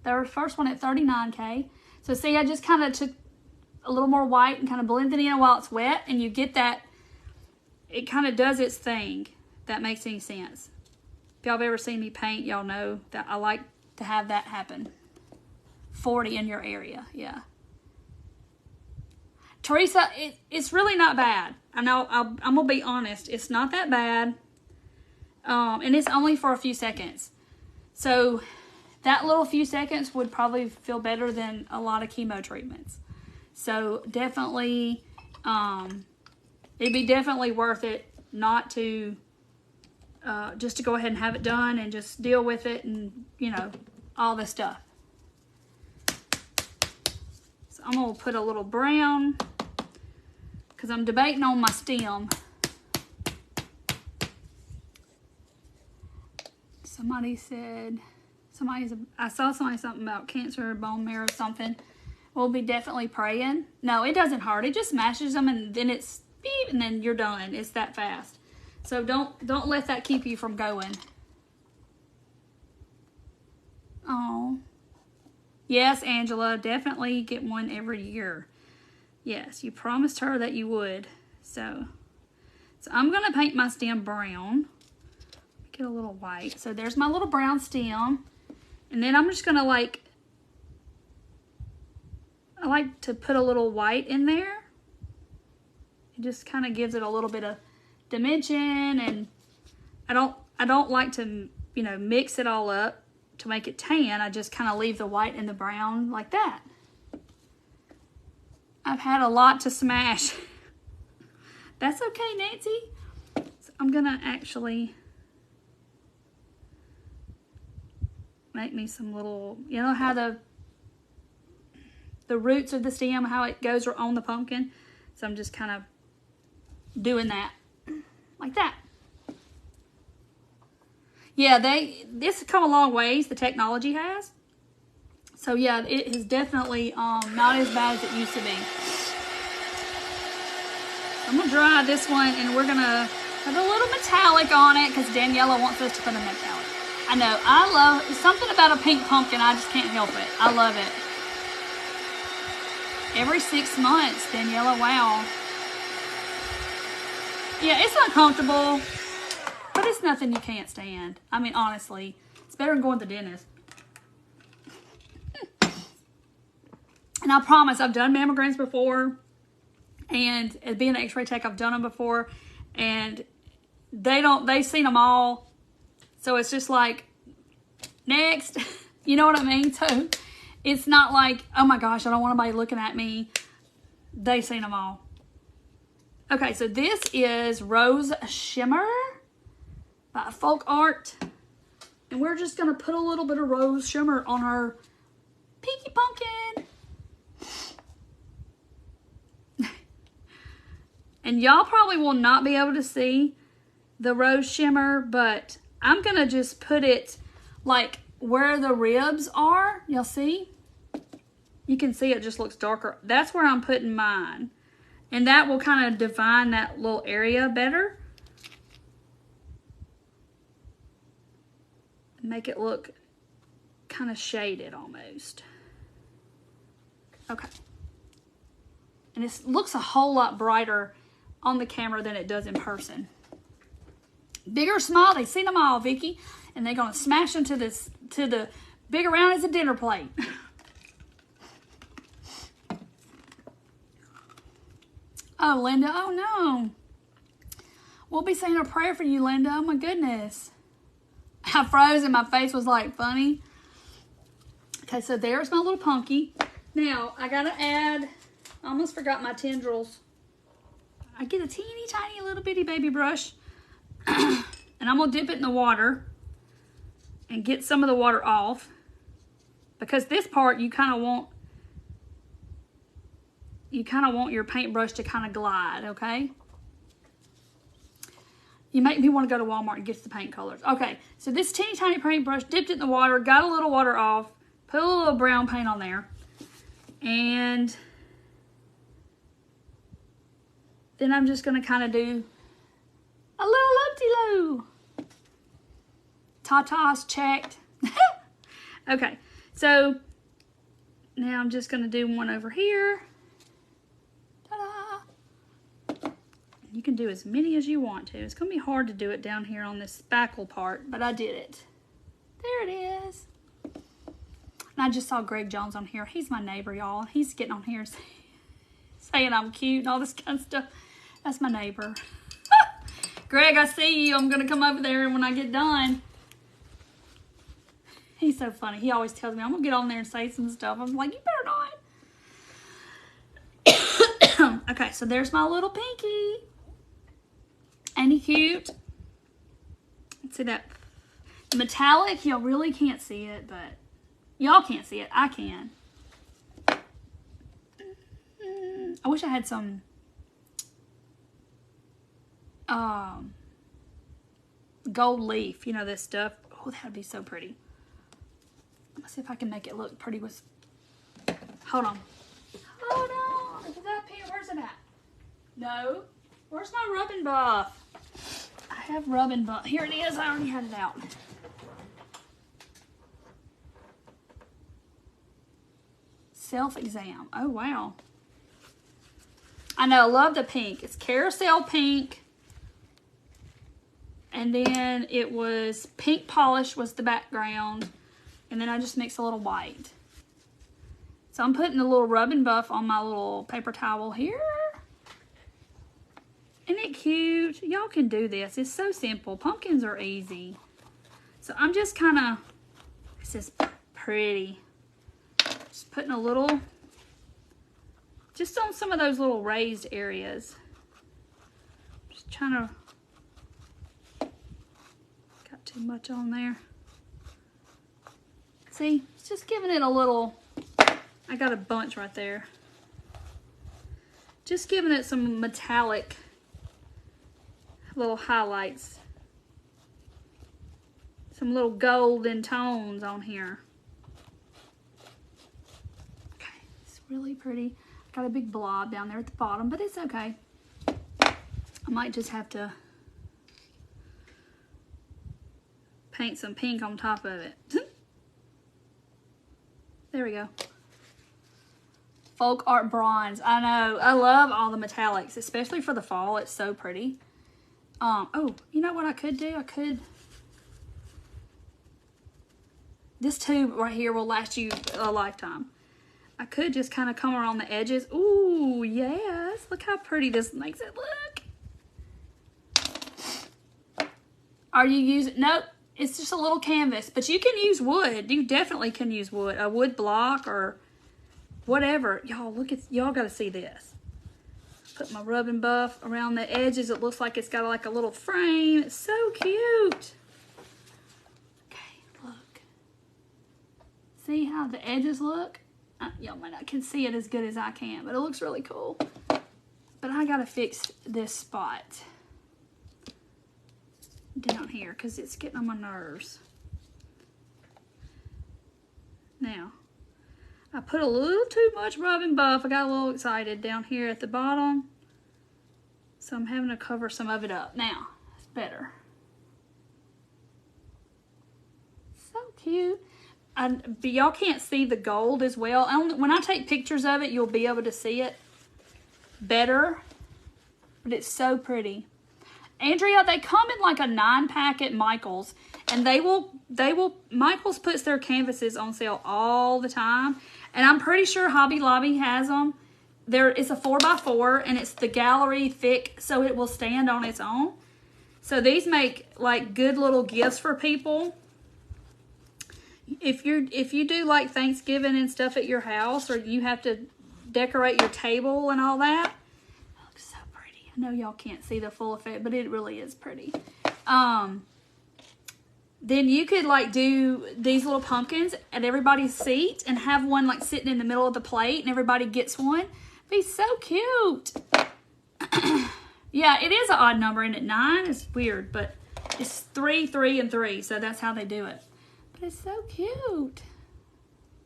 The first one at 39K. So see, I just kind of took a little more white and kind of blended it in while it's wet, and you get that, it kind of does its thing. If that makes any sense. If y'all have ever seen me paint, y'all know that I like to have that happen. 40 in your area, yeah. Teresa, it's really not bad. I know, I'm going to be honest. It's not that bad. And it's only for a few seconds. So that little few seconds would probably feel better than a lot of chemo treatments. So definitely, it'd be definitely worth it not to, just to go ahead and have it done and just deal with it and, you know, all this stuff. So I'm going to put a little brown because I'm debating on my stem. Somebody said, I saw something about cancer, bone marrow, something. We'll be definitely praying. No, it doesn't hurt. It just smashes them and then it's beep and then you're done. It's that fast. So don't let that keep you from going. Oh. Yes, Angela, definitely get one every year. Yes, you promised her that you would. So I'm going to paint my stem brown. Get a little white. So there's my little brown stem. And then I'm just going to I like to put a little white in there. It just kind of gives it a little bit of dimension, and I don't like to, you know, mix it all up to make it tan. I just kind of leave the white and the brown like that. I've had a lot to smash. That's okay, Nancy. So I'm going to actually make me some little, you know how the roots of the stem, how it goes on the pumpkin. So I'm just kind of doing that like that. Yeah, this has come a long ways, the technology has. So yeah, it is definitely not as bad as it used to be. I'm gonna dry this one and we're gonna put a little metallic on it because Daniela wants us to put a metallic. I know, I love something about a pink pumpkin. I just can't help it. I love it. every 6 months, Daniela. Wow. Yeah, it's uncomfortable, but it's nothing you can't stand. I mean, honestly, it's better than going to the dentist. And I promise, I've done mammograms before, and as being an X-ray tech, I've done them before, and they've seen them all, so it's just like, next. You know what I mean? So it's not like, oh my gosh, I don't want anybody looking at me. They've seen them all. Okay, so this is Rose Shimmer by Folk Art. And we're just going to put a little bit of Rose Shimmer on our Pinky Pumpkin. And y'all probably will not be able to see the Rose Shimmer, but I'm going to just put it like where the ribs are. Y'all see? You can see it just looks darker. That's where I'm putting mine. And that will kind of define that little area better. Make it look kind of shaded almost. Okay. And it looks a whole lot brighter on the camera than it does in person. Big or small, they've seen them all, Vicky. And they're going to smash them to the big around as a dinner plate. Oh, Linda, oh no. We'll be saying a prayer for you, Linda. Oh my goodness. I froze and my face was like funny. Okay, so there's my little punky. Now, I gotta add, I almost forgot my tendrils. I get a teeny tiny little bitty baby brush. And I'm gonna dip it in the water and get some of the water off. Because this part you kind of want your paintbrush to kind of glide, okay? You make me want to go to Walmart and get the paint colors. Okay, so this teeny tiny paintbrush, dipped it in the water, got a little water off, put a little brown paint on there, and then I'm just going to kind of do a little loop-de-loo. Ta-ta's checked. Okay, so now I'm just going to do one over here. You can do as many as you want to. It's going to be hard to do it down here on this spackle part, but I did it. There it is. And I just saw Greg Jones on here. He's my neighbor, y'all. He's getting on here saying I'm cute and all this kind of stuff. That's my neighbor. Greg, I see you. I'm going to come over there when I get done. He's so funny. He always tells me, I'm going to get on there and say some stuff. I'm like, you better not. Okay, so there's my little pinky. Ain't he cute? Let's see that metallic. Y'all really can't see it, but y'all can't see it. I can. I wish I had some gold leaf. You know, this stuff. Oh, that would be so pretty. Let's see if I can make it look pretty with... Hold on. Hold on. Is that pink? Where's it at? No. Where's my rubbing buff? I have rubbing buff. Here it is. I already had it out. Self-exam. Oh, wow. I know. I love the pink. It's carousel pink. And then it was pink polish was the background. And then I just mixed a little white. So I'm putting a little rubbing buff on my little paper towel here. Isn't it cute? Y'all can do this. It's so simple. Pumpkins are easy. So I'm just kind of, this is pretty. Just putting a little, just on some of those little raised areas. Just trying to, got too much on there. See, it's just giving it a little, I got a bunch right there. Just giving it some metallic little highlights. Some little golden tones on here. Okay, it's really pretty. Got a big blob down there at the bottom, but it's okay. I might just have to paint some pink on top of it. There we go. Folk Art Bronze. I know. I love all the metallics, especially for the fall. It's so pretty. Oh, you know what I could do? This tube right here will last you a lifetime. I could just kind of come around the edges. Ooh, yes. Look how pretty this makes it look. Are you using... Nope. It's just a little canvas. But you can use wood. You definitely can use wood. A wood block or whatever. Y'all, look at... Y'all got to see this. Put my rub and buff around the edges. It looks like it's got like a little frame. It's so cute. Okay, look. See how the edges look? Y'all might not can see it as good as I can, but it looks really cool. But I gotta fix this spot down here because it's getting on my nerves. Now, I put a little too much rub and buff. I got a little excited down here at the bottom. So I'm having to cover some of it up. Now, it's better. So cute. But y'all can't see the gold as well. When I take pictures of it, you'll be able to see it better. But it's so pretty. Andrea, they come in like a 9-pack at Michael's. And Michael's puts their canvases on sale all the time. And I'm pretty sure Hobby Lobby has them. It's a 4x4 and it's the gallery thick so it will stand on its own. So these make like good little gifts for people. If you do like Thanksgiving and stuff at your house, or you have to decorate your table and all that, it looks so pretty. I know y'all can't see the full effect, but it really is pretty. Then you could like do these little pumpkins at everybody's seat and have one like sitting in the middle of the plate and everybody gets one. Be so cute. Yeah, it is an odd number, and at 9 it's weird, but it's 3, 3, and 3, so that's how they do it. But it's so cute.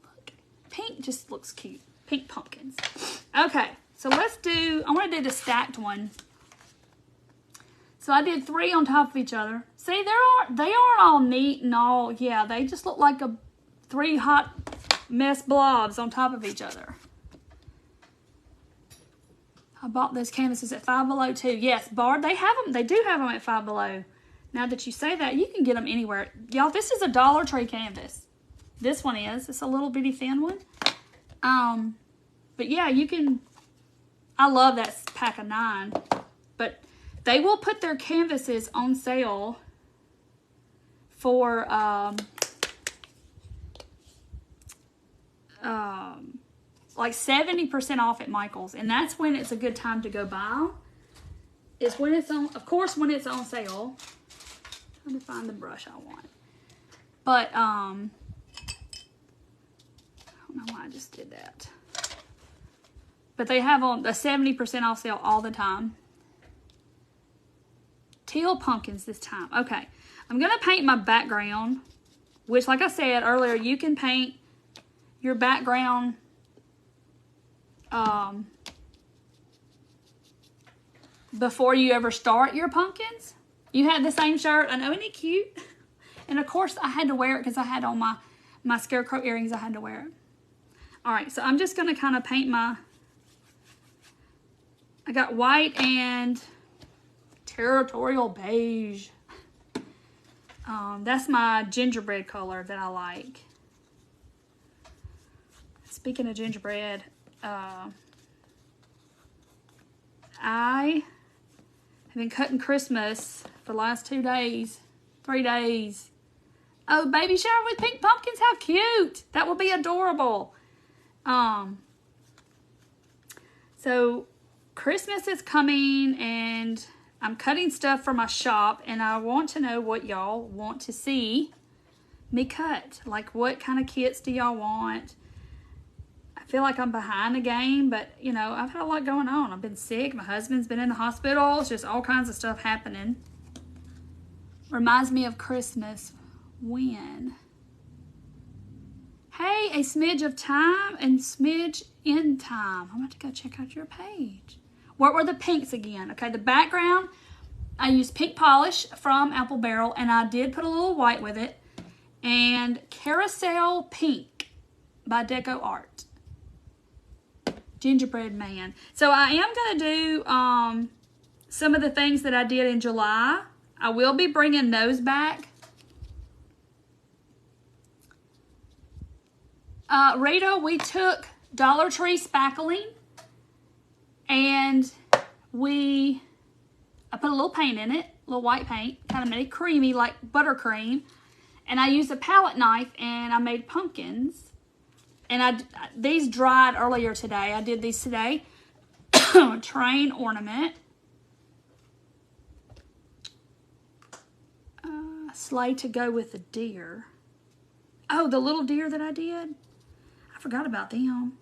Look, pink just looks cute. Pink pumpkins. Okay, so I want to do the stacked one. So I did 3 on top of each other. See, they aren't all neat and all, yeah, they just look like 3 hot mess blobs on top of each other. I bought those canvases at Five Below too. Yes, Bard, they have them. They do have them at Five Below. Now that you say that, you can get them anywhere. Y'all, this is a Dollar Tree canvas. This one is. It's a little bitty thin one. But yeah, you can. I love that pack of 9. But they will put their canvases on sale for like 70% off at Michael's, and that's when it's a good time to go buy them. Is when it's on, of course, when it's on sale. I'm trying to find the brush I want, but I don't know why I just did that. But they have on a 70% off sale all the time. Teal pumpkins this time. Okay, I'm gonna paint my background, which, like I said earlier, you can paint your background before you ever start your pumpkins. You had the same shirt. I know, isn't it cute? And of course I had to wear it because I had on my scarecrow earrings. I had to wear it. All right, so I'm just going to kind of paint I got white and territorial beige. That's my gingerbread color that I like. Speaking of gingerbread, I have been cutting Christmas for the last 2 days, 3 days. Oh, baby shower with pink pumpkins, how cute. That will be adorable. So Christmas is coming and I'm cutting stuff for my shop, and I want to know what y'all want to see me cut. Like, what kind of kits do y'all want? I feel like I'm behind the game, but, you know, I've had a lot going on. I've been sick. My husband's been in the hospital. It's just all kinds of stuff happening. Reminds me of Christmas. When? Hey, a smidge of time and smidge in time. I'm about to go check out your page. What were the pinks again? Okay, the background, I used pink polish from Apple Barrel, and I did put a little white with it. And Carousel Pink by Deco Art. Gingerbread Man. So I am going to do some of the things that I did in July. I will be bringing those back. Rita, we took Dollar Tree spackling and I put a little paint in it, a little white paint, kind of made it creamy like buttercream. And I used a palette knife and I made pumpkins. And these dried earlier today. I did these today. Train ornament. Sleigh to go with the deer. Oh, the little deer that I did. I forgot about them.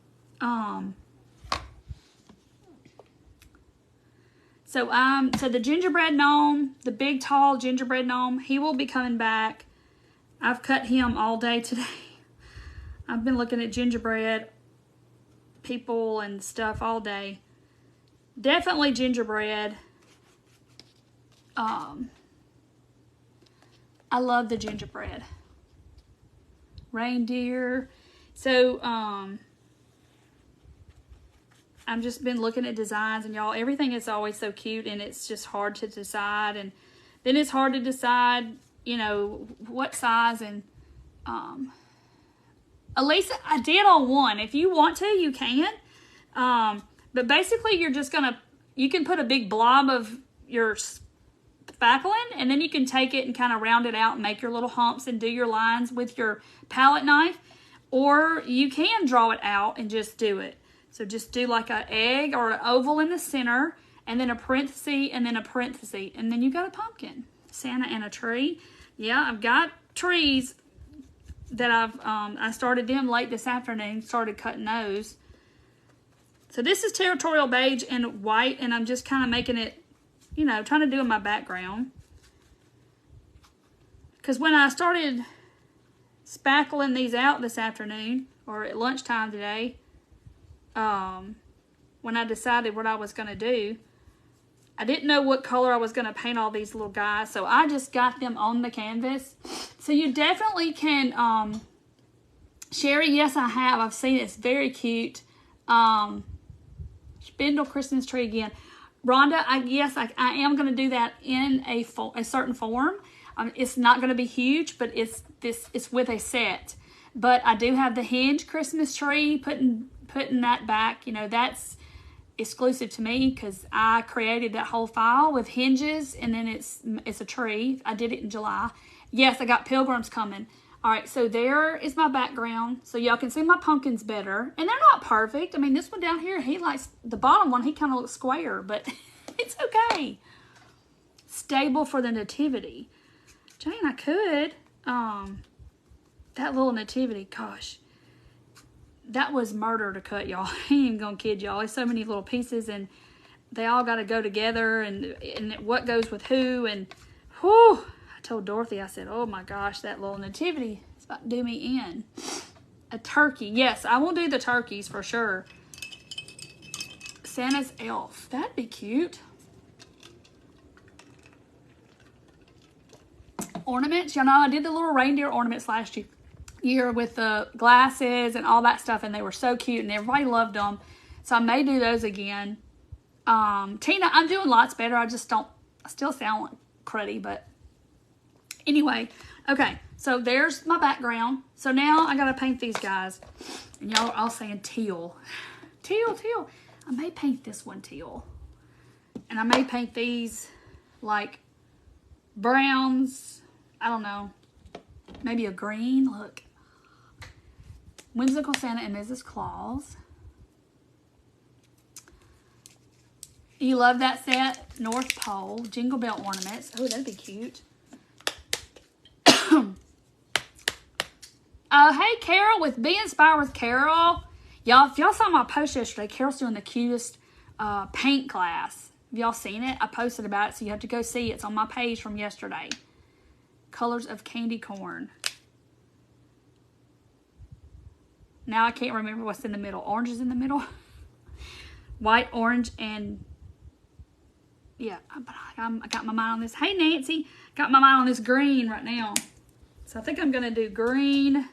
So the gingerbread gnome, the big tall gingerbread gnome, he will be coming back. I've cut him all day today. I've been looking at gingerbread people and stuff all day. Definitely gingerbread. I love the gingerbread. Reindeer. So, I've just been looking at designs, and y'all, everything is always so cute, and it's just hard to decide. And then it's hard to decide, you know, what size. And Elisa, I did on one. If you want to, you can. But basically, you're just gonna, you can put a big blob of your spackling, and then you can take it and kind of round it out and make your little humps and do your lines with your palette knife, or you can draw it out and just do it. So just do like an egg or an oval in the center, and then a parenthesis, and then a parenthesis, and then you got a pumpkin, Santa, and a tree. Yeah, I've got trees that I started them late this afternoon, started cutting those. So this is Territorial Beige and white, and I'm just kind of making it, you know, trying to do in my background. Because when I started spackling these out this afternoon, or at lunchtime today, when I decided what I was going to do, I didn't know what color I was going to paint all these little guys, so I just got them on the canvas. So you definitely can, Sherry, yes I have, I've seen it, it's very cute. Spindle Christmas tree again. Rhonda, I am going to do that in a certain form. It's not going to be huge, but it's with a set. But I do have the hinge Christmas tree, putting that back. You know, that's exclusive to me because I created that whole file with hinges, and then it's a tree. I did it in July. Yes, I got pilgrims coming. All right, so there is my background. So y'all can see my pumpkins better. And they're not perfect. I mean, this one down here, he likes, the bottom one, he kind of looks square, but it's okay. Stable for the nativity. Jane, I could. That little nativity, gosh. That was murder to cut, y'all. I ain't even gonna kid y'all. There's so many little pieces, and they all got to go together, and what goes with who, and whew. I told Dorothy, I said, oh my gosh, that little nativity is about to do me in. A turkey. Yes, I will do the turkeys for sure. Santa's elf. That'd be cute. Ornaments. Y'all know I did the little reindeer ornaments last year with the glasses and all that stuff, and they were so cute, and everybody loved them. So I may do those again. Tina, I'm doing lots better. I still sound like cruddy, but anyway, okay, so there's my background. So now I got to paint these guys. And y'all are all saying teal. Teal. I may paint this one teal. And I may paint these like browns. I don't know. Maybe a green. Look. Whimsical Santa and Mrs. Claus. You love that set? North Pole. Jingle Bell ornaments. Oh, that'd be cute. Hey, Carol with Be Inspired with Carol. Y'all, if y'all saw my post yesterday, Carol's doing the cutest paint class. Have y'all seen it? I posted about it, so you have to go see it. It's on my page from yesterday. Colors of Candy Corn. Now I can't remember what's in the middle. Orange is in the middle. White, orange, and yeah, I got my mind on this. Hey, Nancy. Got my mind on this green right now. So I think I'm going to do green,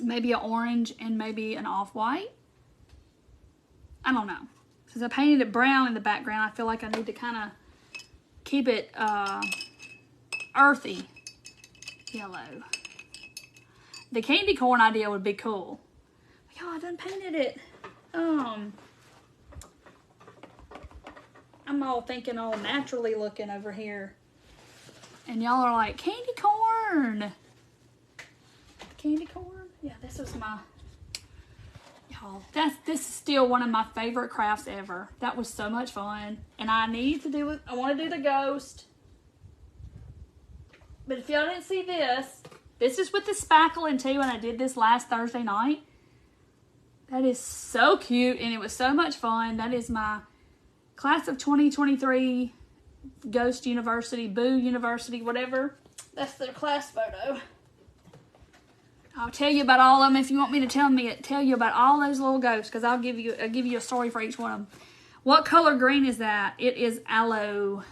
maybe an orange, and maybe an off-white. I don't know. Since I painted it brown in the background, I feel like I need to kind of keep it earthy yellow. The candy corn idea would be cool. Y'all, I done painted it. I'm all thinking all naturally looking over here. And y'all are like, candy corn. Candy corn? Yeah, this is my, y'all, this is still one of my favorite crafts ever. That was so much fun. And I need to do it. I want to do the ghost. But if y'all didn't see this is with the spackling too, and I did this last Thursday night. That is so cute, and it was so much fun. That is my class of 2023 Ghost University, Boo University, whatever. That's their class photo. I'll tell you about all of them if you want me to tell you about all those little ghosts, because I'll give you a story for each one of them. What color green is that? It is aloe.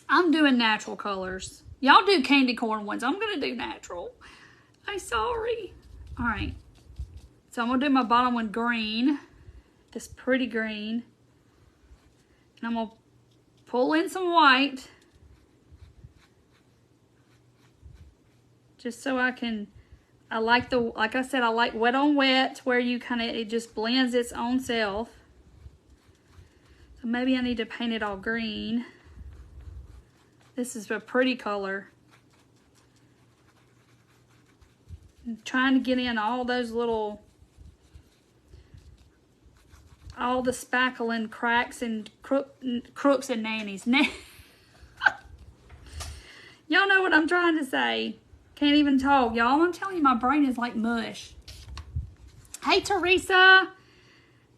I'm doing natural colors. Y'all do candy corn ones. I'm going to do natural. I'm sorry. All right. So I'm going to do my bottom one green. This pretty green. And I'm going to pull in some white. Just so I can, like I said, I like wet on wet, where you it just blends its own self. So maybe I need to paint it all green. This is a pretty color. I'm trying to get in all those little, all the spackling cracks and crooks and nannies. Y'all know what I'm trying to say. Can't even talk, y'all. I'm telling you, my brain is like mush. Hey, Teresa.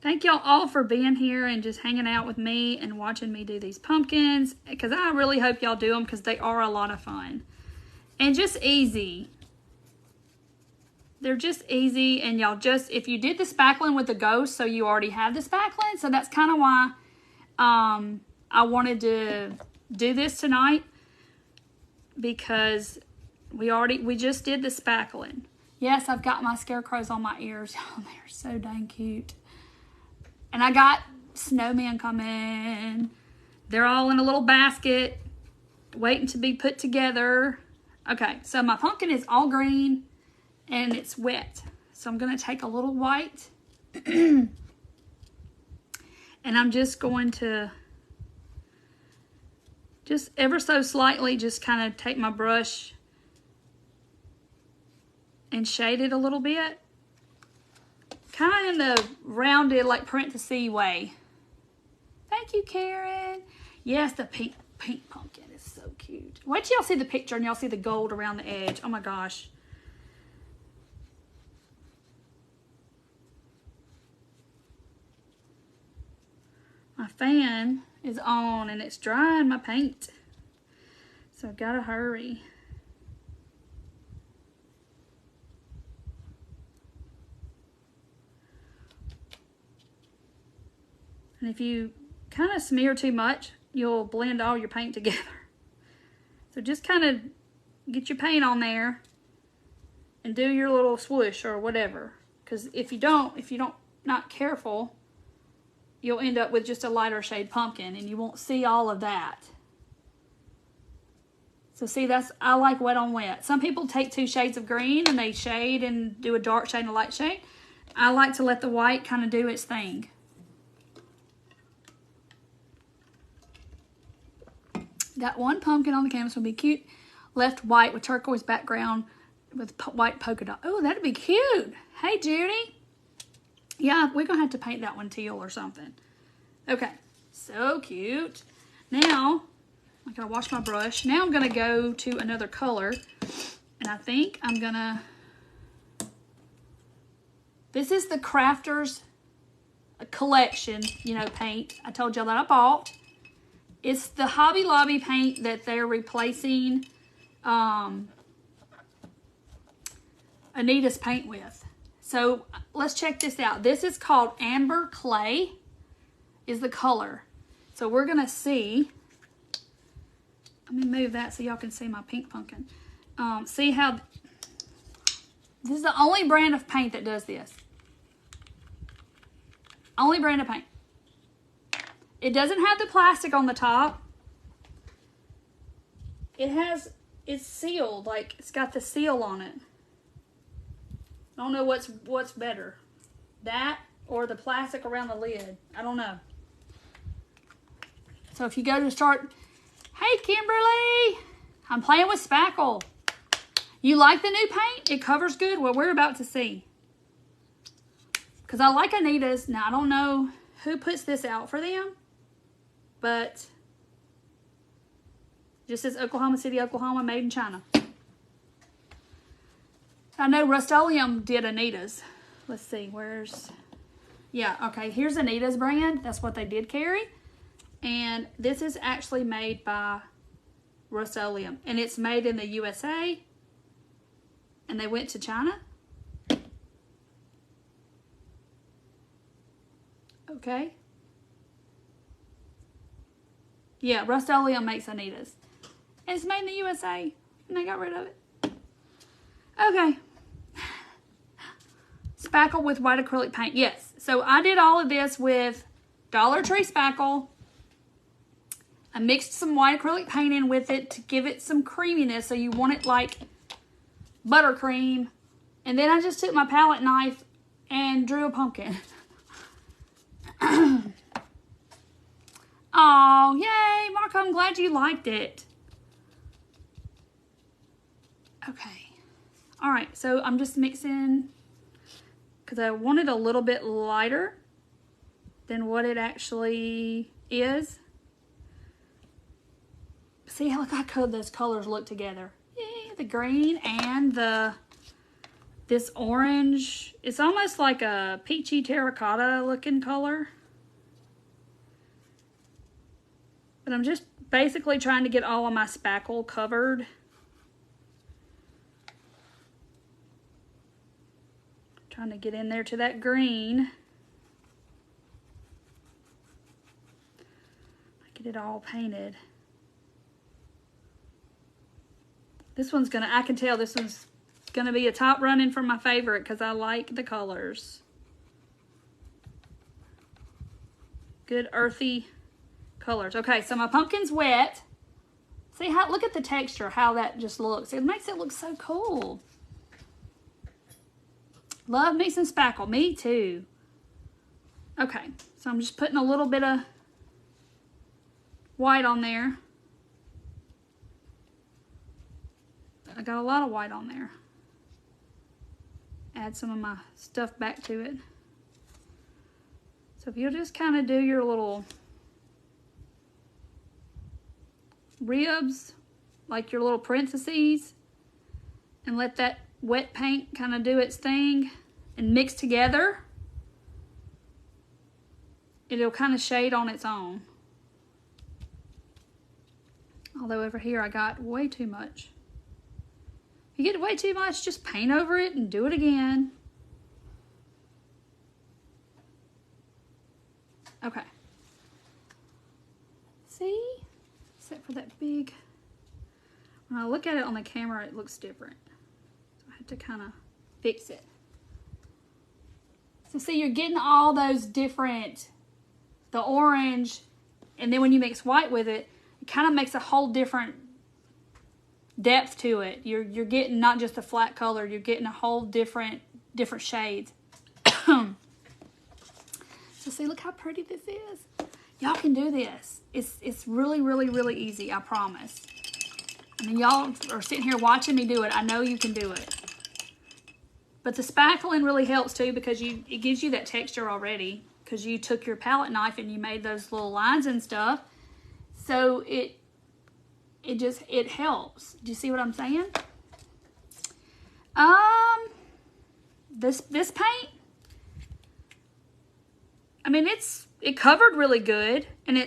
Thank y'all all for being here and just hanging out with me and watching me do these pumpkins, because I really hope y'all do them, because they are a lot of fun. And just easy. They're just easy, and y'all just, if you did the spackling with the ghost, so you already have the spackling, so that's kind of why I wanted to do this tonight, because we just did the spackling. Yes, I've got my scarecrows on my ears. Oh, they're so dang cute. And I got snowmen coming. They're all in a little basket, waiting to be put together. Okay, so my pumpkin is all green, and it's wet. So I'm going to take a little white, and I'm just going to, just ever so slightly, just kind of take my brush and shade it a little bit. Kind of in the rounded, like parenthesis way. Thank you, Karen. Yes, the pink pumpkin is so cute. Wait till y'all see the picture and y'all see the gold around the edge. Oh my gosh. My fan is on and it's drying my paint. So I gotta hurry. And if you kind of smear too much, you'll blend all your paint together. So just kind of get your paint on there and do your little swoosh or whatever. Because if you don't not careful, you'll end up with just a lighter shade pumpkin and you won't see all of that. So see, I like wet on wet. Some people take 2 shades of green and they shade and do a dark shade and a light shade. I like to let the white kind of do its thing. Got one pumpkin on the canvas, would be cute. Left white with turquoise background with white polka dot. Oh, that'd be cute. Hey, Judy. Yeah, we're gonna have to paint that one teal or something. Okay, so cute. Now, I'm gonna wash my brush. Now I'm gonna go to another color, and I think I'm gonna. This is the Crafters collection, paint. I told y'all that I bought. It's the Hobby Lobby paint that they're replacing Anita's paint with. So let's check this out. This is called Amber Clay is the color. So we're going to see. Let me move that so y'all can see my pink pumpkin. See how. This is the only brand of paint that does this. Only brand of paint. It doesn't have the plastic on the top. It's sealed, like it's got the seal on it. I don't know what's better. That or the plastic around the lid. I don't know. So if you go to start, hey Kimberly, I'm playing with spackle. You like the new paint? It covers good. Well, we're about to see. Because I like Anita's. Now, I don't know who puts this out for them. But just says Oklahoma City, Oklahoma, made in China. I know Rust-Oleum did Anita's. Let's see, where's... Yeah, okay, here's Anita's brand. That's what they did carry. And this is actually made by Rust-Oleum. And it's made in the USA. And they went to China. Okay. Yeah, Rust-Oleum makes Anita's. And it's made in the USA. And they got rid of it. Okay. Spackle with white acrylic paint. Yes. So I did all of this with Dollar Tree spackle. I mixed some white acrylic paint in with it to give it some creaminess. So you want it like buttercream. And then I just took my palette knife and drew a pumpkin. Oh, yay, Marco, I'm glad you liked it. Okay. All right, so I'm just mixing because I want it a little bit lighter than what it actually is. See how those colors look together. Yeah, the green and this orange. It's almost like a peachy terracotta looking color. But I'm just basically trying to get all of my spackle covered. Trying to get in there to that green. Get it all painted. This one's gonna, I can tell this one's gonna be a top running for my favorite because I like the colors. Good earthy colors. Okay, so my pumpkin's wet. See how, look at the texture, how that just looks. It makes it look so cool. Love me some spackle. Me too. Okay, so I'm just putting a little bit of white on there. I got a lot of white on there. Add some of my stuff back to it. So if you'll just kind of do your little ribs, like your little parentheses, and let that wet paint kind of do its thing and mix together, it'll kind of shade on its own. Although over here I got way too much. If you get way too much, just paint over it and do it again. Okay. See? Except for that big, when I look at it on the camera, it looks different. So I have to kind of fix it. So see, you're getting all those different, the orange, and then when you mix white with it, it kind of makes a whole different depth to it. You're getting not just a flat color, you're getting a whole different shades. So see, look how pretty this is. Y'all can do this. It's really, really, really easy, I promise. I mean, y'all are sitting here watching me do it. I know you can do it. But the spackling really helps too because it gives you that texture already because you took your palette knife and you made those little lines and stuff. So it helps. Do you see what I'm saying? This paint, I mean, it covered really good, and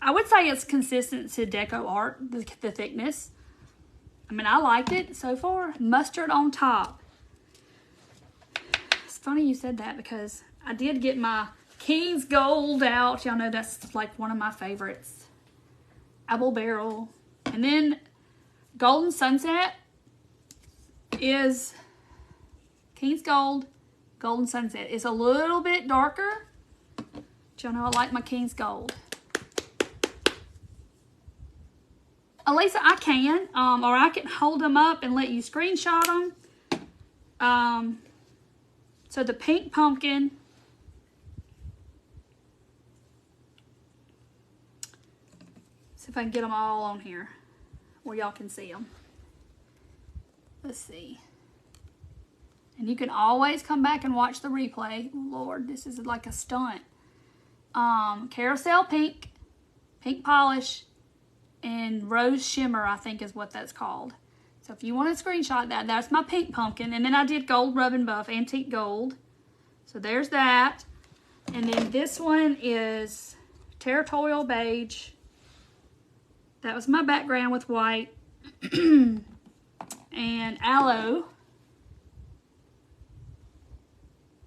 I would say it's consistent to Deco Art, the thickness. I mean, I liked it so far. Mustard on top. It's funny you said that because I did get my King's Gold out. Y'all know that's like one of my favorites. Apple Barrel. And then Golden Sunset is King's Gold Golden Sunset. It's a little bit darker. But y'all know I like my King's Gold. Elisa, I can, or I can hold them up and let you screenshot them. So the pink pumpkin. See if I can get them all on here where y'all can see them. Let's see. And you can always come back and watch the replay. Lord, this is like a stunt. Carousel pink, pink polish, and rose shimmer, I think is what that's called. So if you want to screenshot that, that's my pink pumpkin. And then I did gold rub and buff, antique gold. So there's that. And then this one is territorial beige. That was my background with white. And aloe.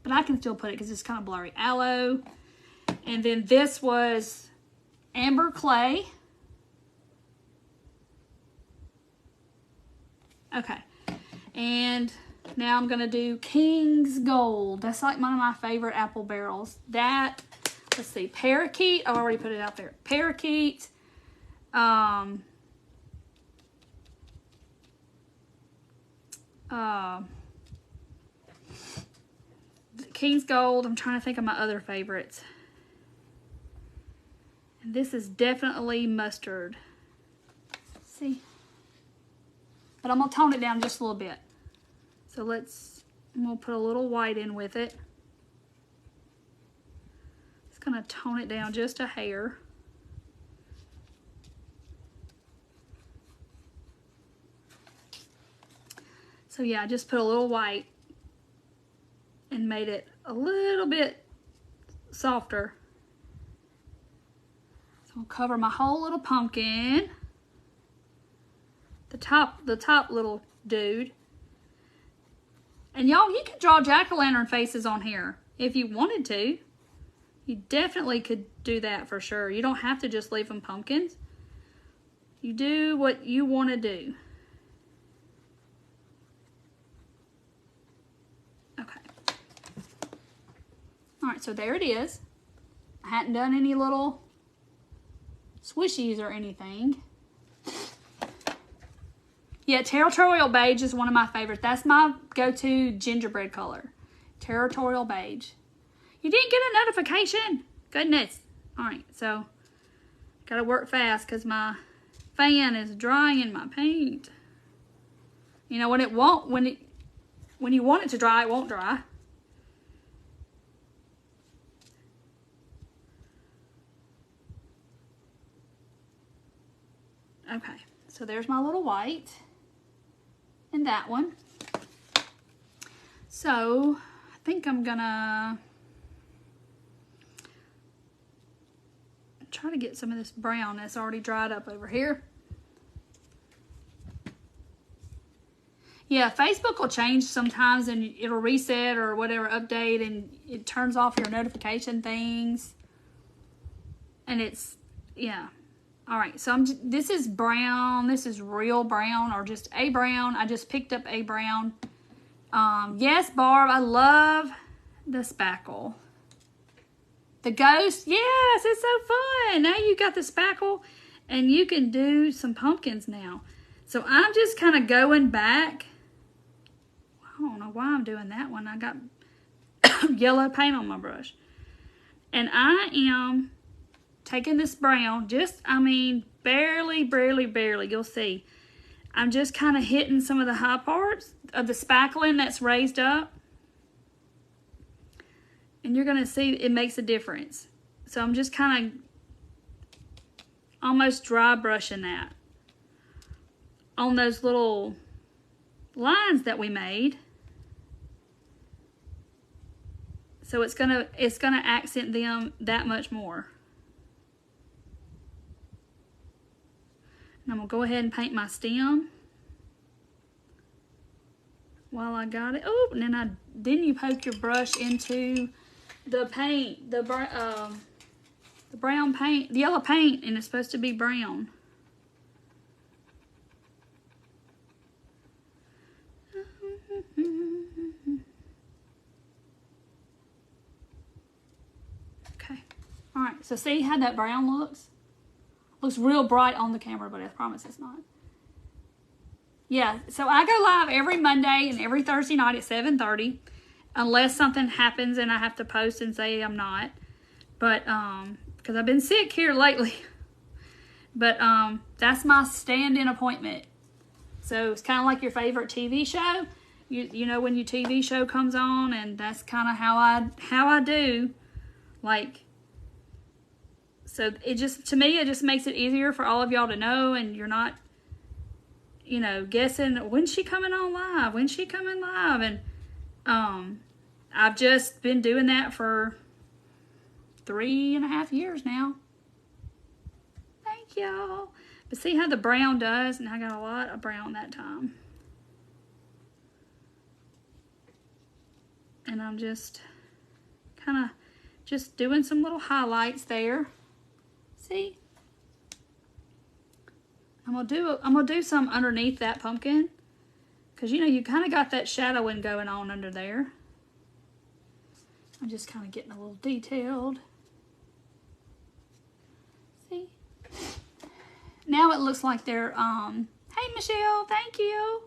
But I can still put it because it's kind of blurry. Aloe. And then this was amber clay. Okay. And now I'm going to do King's Gold. That's like one of my favorite apple barrels. That, let's see, parakeet. I've already put it out there. Parakeet. King's Gold. I'm trying to think of my other favorites. And this is definitely mustard. See? But I'm going to tone it down just a little bit. So I'm going to put a little white in with it. It's going to tone it down just a hair. So yeah, I just put a little white and made it a little bit softer. So I'll cover my whole little pumpkin. The top little dude. And y'all, you could draw jack-o'-lantern faces on here if you wanted to. You definitely could do that for sure. You don't have to just leave them pumpkins. You do what you want to do. Okay. Alright, so there it is. I hadn't done any little swishies or anything. Yeah, territorial beige is one of my favorites. That's my go-to gingerbread color. Territorial beige. You didn't get a notification? Goodness. Alright, so gotta work fast because my fan is drying my paint. You know, when you want it to dry, it won't dry. Okay, so there's my little white. And that one. So I think I'm gonna try to get some of this brown that's already dried up over here. Yeah, Facebook will change sometimes and it'll reset or whatever, update, and it turns off your notification things. And it's, yeah. All right, so this is brown. This is real brown or just a brown. I just picked up a brown. Yes, Barb, I love the spackle. The ghost, yes, it's so fun. Now you got the spackle and you can do some pumpkins now. So I'm just kind of going back. I don't know why I'm doing that one. I got yellow paint on my brush. And I am taking this brown, barely, you'll see. I'm just kind of hitting some of the high parts of the spackling that's raised up. And you're going to see it makes a difference. So I'm just kind of almost dry brushing that on those little lines that we made. So it's gonna accent them that much more. And I'm going to go ahead and paint my stem while I got it. Oh, and then you poke your brush into the paint, the brown paint, the yellow paint, and it's supposed to be brown. So see how that brown looks? Looks real bright on the camera, but I promise it's not. Yeah, so I go live every Monday and every Thursday night at 7:30, unless something happens and I have to post and say I'm not. But, because I've been sick here lately. But, that's my stand-in appointment. So it's kind of like your favorite TV show. You know when your TV show comes on, and that's kind of how I do. Like, so it just, to me, it just makes it easier for all of y'all to know, and you're not, you know, guessing, when's she coming on live? When's she coming live? And I've just been doing that for 3.5 years now. Thank y'all. But see how the brown does? And I got a lot of brown that time. And I'm just kind of just doing some little highlights there. See? I'm gonna do some underneath that pumpkin, because you know you kind of got that shadowing going on under there. I'm just kind of getting a little detailed. See? Now it looks like they're hey Michelle, thank you.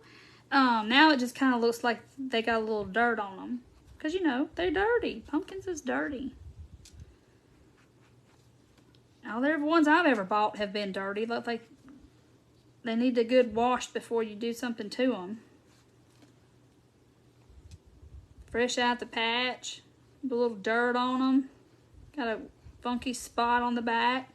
Now it just kind of looks like they got a little dirt on them, because you know they're dirty. Pumpkins is dirty. All the ones I've ever bought have been dirty. Look like they need a good wash before you do something to them. Fresh out the patch. A little dirt on them. Got a funky spot on the back.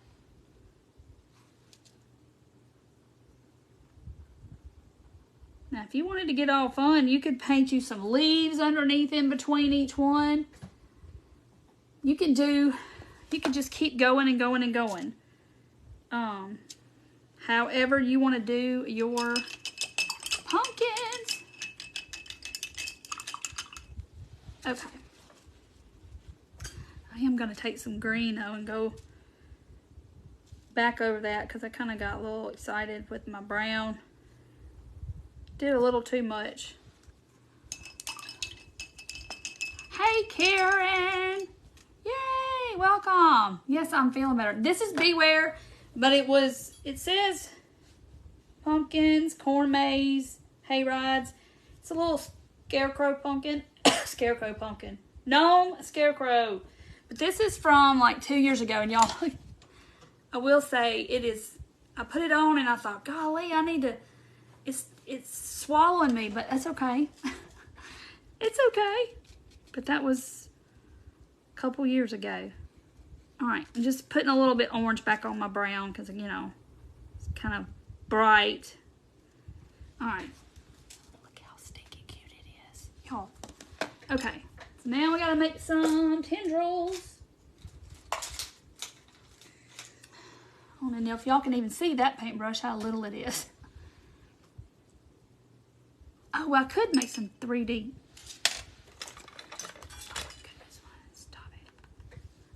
Now, if you wanted to get all fun, you could paint you some leaves underneath in between each one. You could just keep going and going and going. However you want to do your pumpkins. Okay. I am going to take some green though and go back over that, because I kind of got a little excited with my brown. Did a little too much. Hey Karen! Yay! Welcome! Yes, I'm feeling better. This is Beware, but it says pumpkins, corn maze, hay rides. It's a little scarecrow pumpkin. Scarecrow pumpkin. Gnome scarecrow. But this is from like 2 years ago, and y'all, I will say it is, I put it on and I thought, golly, I need to, it's swallowing me, but that's okay. It's okay. But that was a couple years ago. All right, I'm just putting a little bit orange back on my brown, because, you know, it's kind of bright. All right. Look how stinky cute it is. Y'all. Okay, so now we got to make some tendrils. I don't know if y'all can even see that paintbrush, how little it is. Oh, I could make some 3D.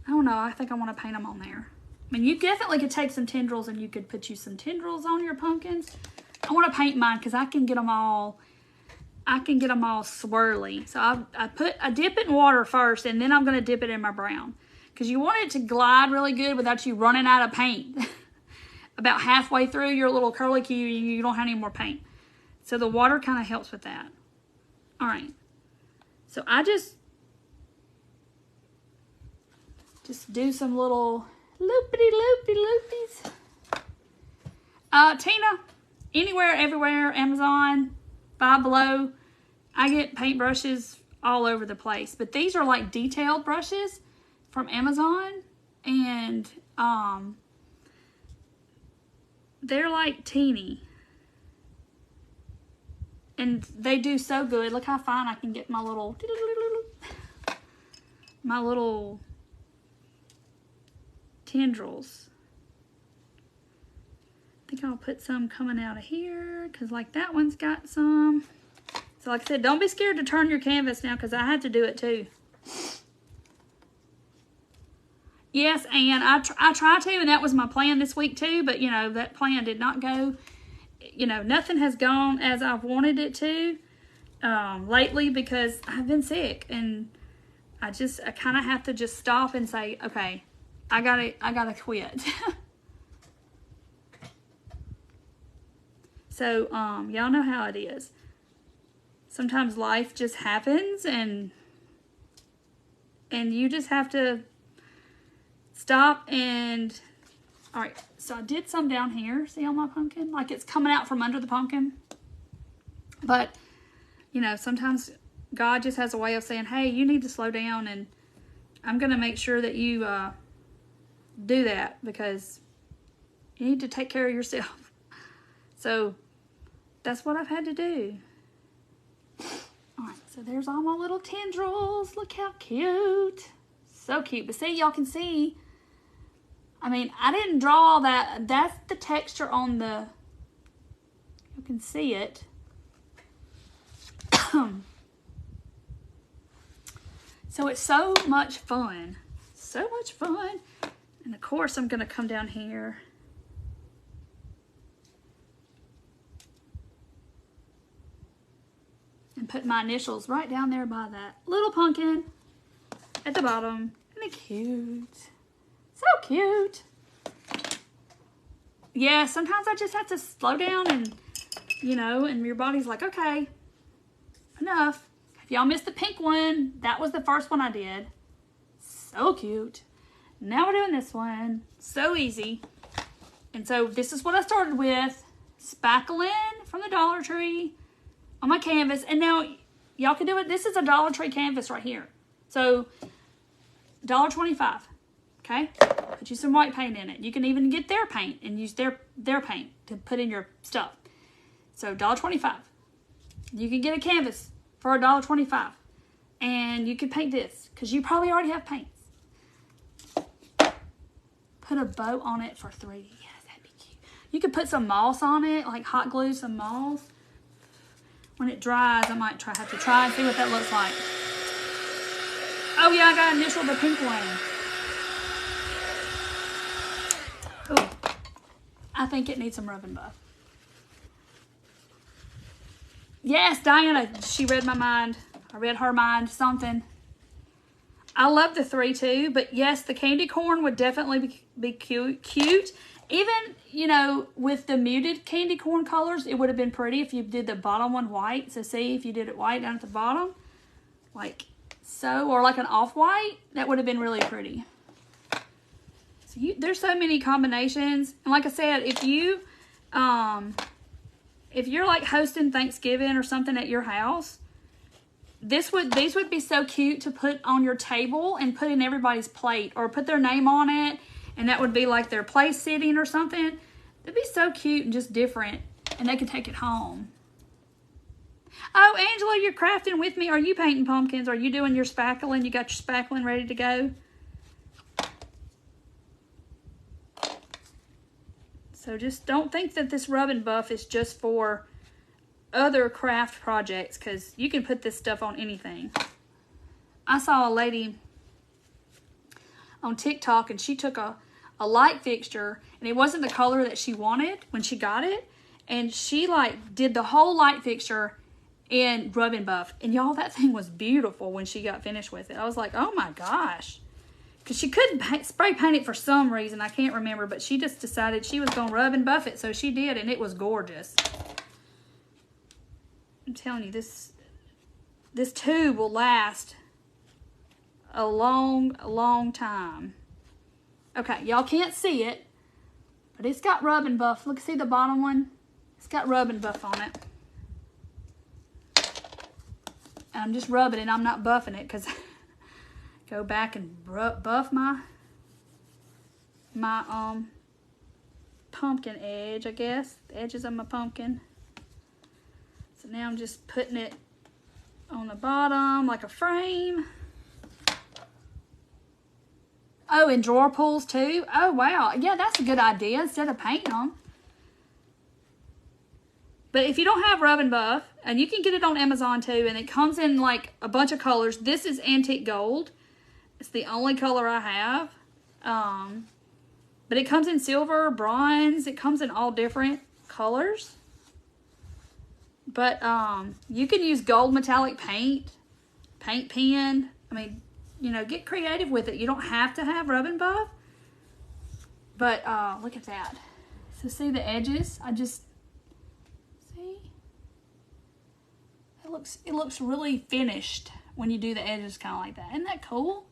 I don't know. I think I want to paint them on there. I mean, you definitely could take some tendrils and you could put you some tendrils on your pumpkins. I want to paint mine because I can get them all swirly. So I dip it in water first, and then I'm going to dip it in my brown, because you want it to glide really good without you running out of paint. About halfway through your little curly cue, you don't have any more paint. So the water kind of helps with that. All right. So I just do some little loopity-loopy-loopies. Tina, anywhere, everywhere, Amazon, Five Below, I get paintbrushes all over the place. But these are like detailed brushes from Amazon. And they're like teeny. And they do so good. Look how fine I can get my little tendrils. I think I'll put some coming out of here, because like that one's got some. So like I said, don't be scared to turn your canvas now, because I had to do it too. Yes, and I try to, and that was my plan this week too, but you know, that plan did not go. You know, nothing has gone as I've wanted it to lately, because I've been sick, and I kind of have to just stop and say, okay, I gotta quit. So, y'all know how it is. Sometimes life just happens and you just have to stop and, all right, so I did some down here, see on my pumpkin? Like it's coming out from under the pumpkin. But, you know, sometimes God just has a way of saying, hey, you need to slow down, and I'm going to make sure that you do that because you need to take care of yourself. So that's what I've had to do. All right, so there's all my little tendrils. Look how cute. So cute. But see, y'all can see, I mean, I didn't draw all that. That's the texture on the, you can see it. So it's so much fun. So much fun. And of course, I'm going to come down here. And put my initials right down there by that little pumpkin at the bottom. Isn't it cute? So cute. Yeah, sometimes I just have to slow down and, you know, and your body's like, okay, enough. If y'all missed the pink one, that was the first one I did. So cute. Now we're doing this one. So easy. And so this is what I started with. Spackling from the Dollar Tree on my canvas. And now y'all can do it. This is a Dollar Tree canvas right here. So $1.25. Okay? Put you some white paint in it. You can even get their paint and use their paint to put in your stuff. So $1.25. You can get a canvas for $1.25. And you can paint this because you probably already have paints. Put a bow on it for $3. Yes, that'd be cute. You could put some moss on it, like hot glue some moss. When it dries, I might have to try and see what that looks like. Oh yeah, I got initial the pink one. Oh, I think it needs some rub and buff. Yes, Diana, she read my mind. I read her mind, something. I love the 3 too, but yes, the candy corn would definitely be cute. Even, you know, with the muted candy corn colors, it would have been pretty if you did the bottom one white. So see if you did it white down at the bottom, like so, or like an off-white, that would have been really pretty. So there's so many combinations. And like I said, if you're like hosting Thanksgiving or something at your house, these would be so cute to put on your table and put in everybody's plate or put their name on it, and that would be like their place sitting or something. It'd be so cute and just different, and they could take it home. Oh, Angela, you're crafting with me. Are you painting pumpkins? Are you doing your spackling? You got your spackling ready to go? So just don't think that this rub and buff is just for other craft projects, because you can put this stuff on anything. I saw a lady on TikTok, and she took a light fixture, and it wasn't the color that she wanted when she got it, and she like did the whole light fixture in rub and buff, and y'all, that thing was beautiful when she got finished with it. I was like, oh my gosh, because she couldn't spray paint it for some reason. I can't remember, but she just decided she was going to rub and buff it, so she did, and it was gorgeous. I'm telling you, this tube will last a long time. Okay, y'all can't see it, but it's got rub and buff. Look, see the bottom one? It's got rub and buff on it. And I'm just rubbing it. I'm not buffing it because go back and buff my pumpkin edge, I guess. The edges of my pumpkin. So now I'm just putting it on the bottom like a frame. Oh, and drawer pulls too. Oh, wow. Yeah, that's a good idea instead of painting them. But if you don't have rub and buff, and you can get it on Amazon too, and it comes in like a bunch of colors. This is antique gold. It's the only color I have. But it comes in silver, bronze. It comes in all different colors. But you can use gold metallic paint pen. I mean, you know, get creative with it. You don't have to have rub and buff. But look at that. So see the edges? See? It looks really finished when you do the edges kind of like that. Isn't that cool?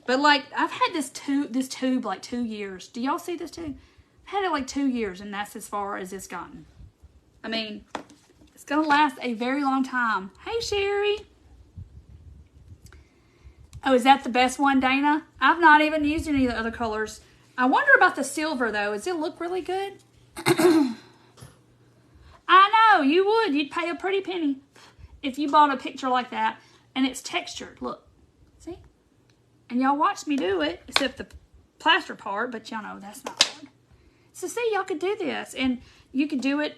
But like, I've had this tube like 2 years. Do y'all see this tube? I've had it like 2 years, and that's as far as it's gotten. I mean, it's gonna last a very long time. Hey, Sherry. Oh, is that the best one, Dana? I've not even used any of the other colors. I wonder about the silver, though. Does it look really good? I know, you would. You'd pay a pretty penny if you bought a picture like that, and it's textured. Look. See? And y'all watched me do it, except the plaster part, but y'all know that's not hard. So see, y'all could do this, and you could do it.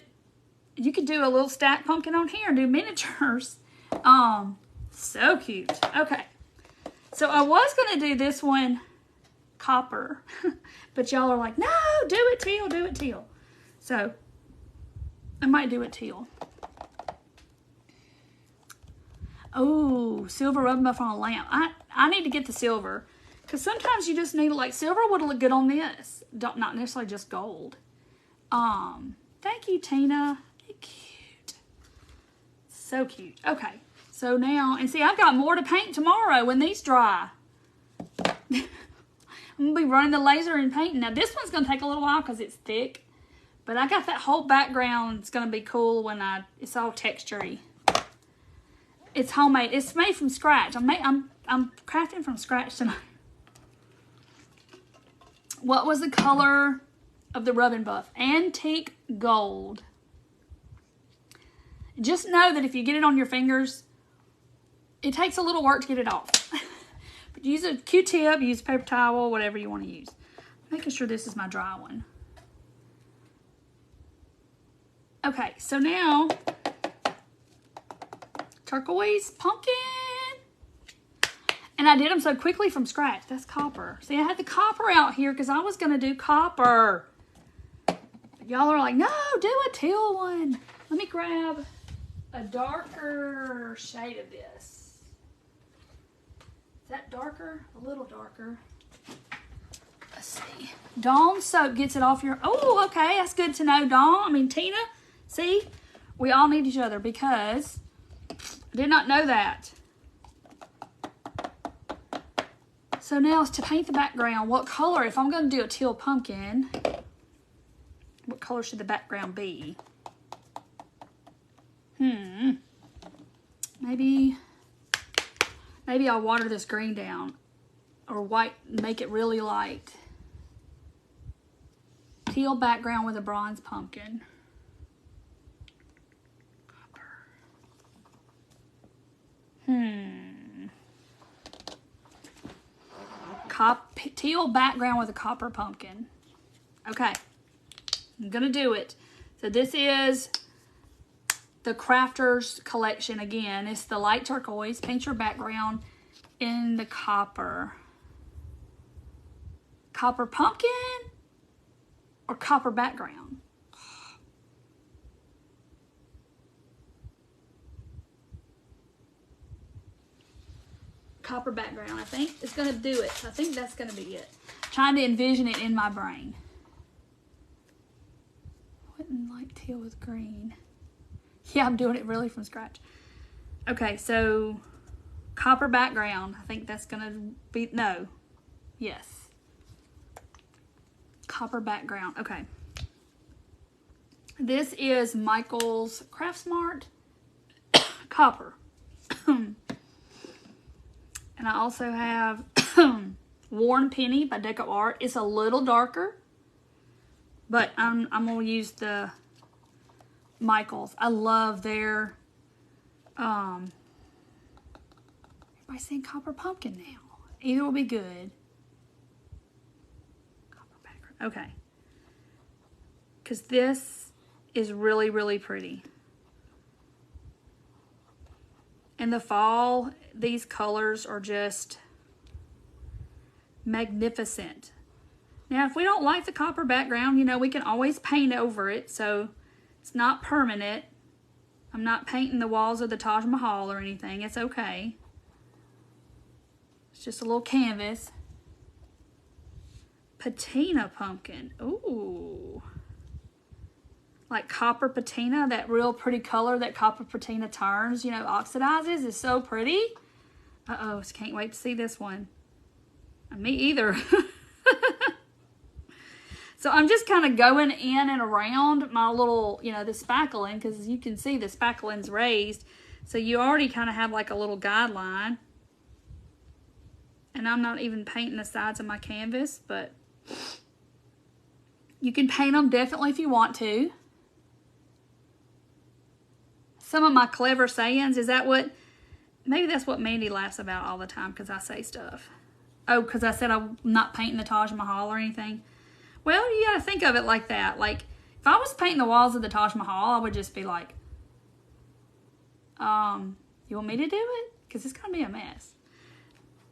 You could do a little stacked pumpkin on here and do miniatures. So cute. Okay. So I was going to do this one copper, but y'all are like, no, do it teal, do it teal. So I might do it teal. Oh, silver rubbing buff on a lamp. I need to get the silver, because sometimes you just need, like, silver would look good on this. Not necessarily just gold. Thank you, Tina. Cute. So cute. Okay. So now, and see, I've got more to paint tomorrow when these dry. I'm going to be running the laser and painting. Now, this one's going to take a little while because it's thick. But I got that whole background. It's going to be cool when it's all textury. It's homemade. It's made from scratch. I'm crafting from scratch tonight. What was the color of the rubbing buff? Antique gold. Just know that if you get it on your fingers, it takes a little work to get it off. But use a Q-tip, use a paper towel, whatever you want to use. Making sure this is my dry one. Okay, so now, turquoise pumpkin. And I did them so quickly from scratch. That's copper. See, I had the copper out here because I was going to do copper. Y'all are like, no, do a teal one. Let me grab a darker shade of this. Is that darker? A little darker. Let's see. Dawn soap gets it off your... Oh, okay. That's good to know, Dawn. I mean, Tina. See? We all need each other because I did not know that. So now it's to paint the background. What color? If I'm going to do a teal pumpkin, what color should the background be? Maybe I'll water this green down, or white, make it really light. Teal background with a bronze pumpkin. Teal background with a copper pumpkin. Okay, I'm gonna do it. So this is the Crafters collection again. It's the light turquoise. Paint your background in the copper. Copper pumpkin or copper background? Copper background, I think, is going to do it. I think that's going to be it. Trying to envision it in my brain. Wouldn't like teal with green. Yeah, I'm doing it really from scratch. Okay, so copper background. I think that's going to be, no. Yes. Copper background. Okay. This is Michael's Craft Smart Copper. And I also have Worn Penny by Deco Art. It's a little darker, but I'm going to use the Michaels. I love their, everybody's saying copper pumpkin now. Either will be good. Copper background. Okay. Because this is really, really pretty. In the fall, these colors are just magnificent. Now, if we don't like the copper background, you know, we can always paint over it, so it's not permanent. I'm not painting the walls of the Taj Mahal or anything. It's okay. It's just a little canvas. patina pumpkin. Ooh. Like copper patina, that real pretty color that copper patina turns, you know, oxidizes, is so pretty. Uh-oh, can't wait to see this one. Me either. So I'm just kind of going in and around my little, you know, the spackling, because you can see the spackling's raised. So you already kind of have like a little guideline. And I'm not even painting the sides of my canvas, but you can paint them definitely if you want to. Some of my clever sayings, is that what, maybe that's what Mandy laughs about all the time because I say stuff. Oh, because I said I'm not painting the Taj Mahal or anything. Well, you got to think of it like that. Like, if I was painting the walls of the Taj Mahal, I would just be like, you want me to do it? Because it's going to be a mess.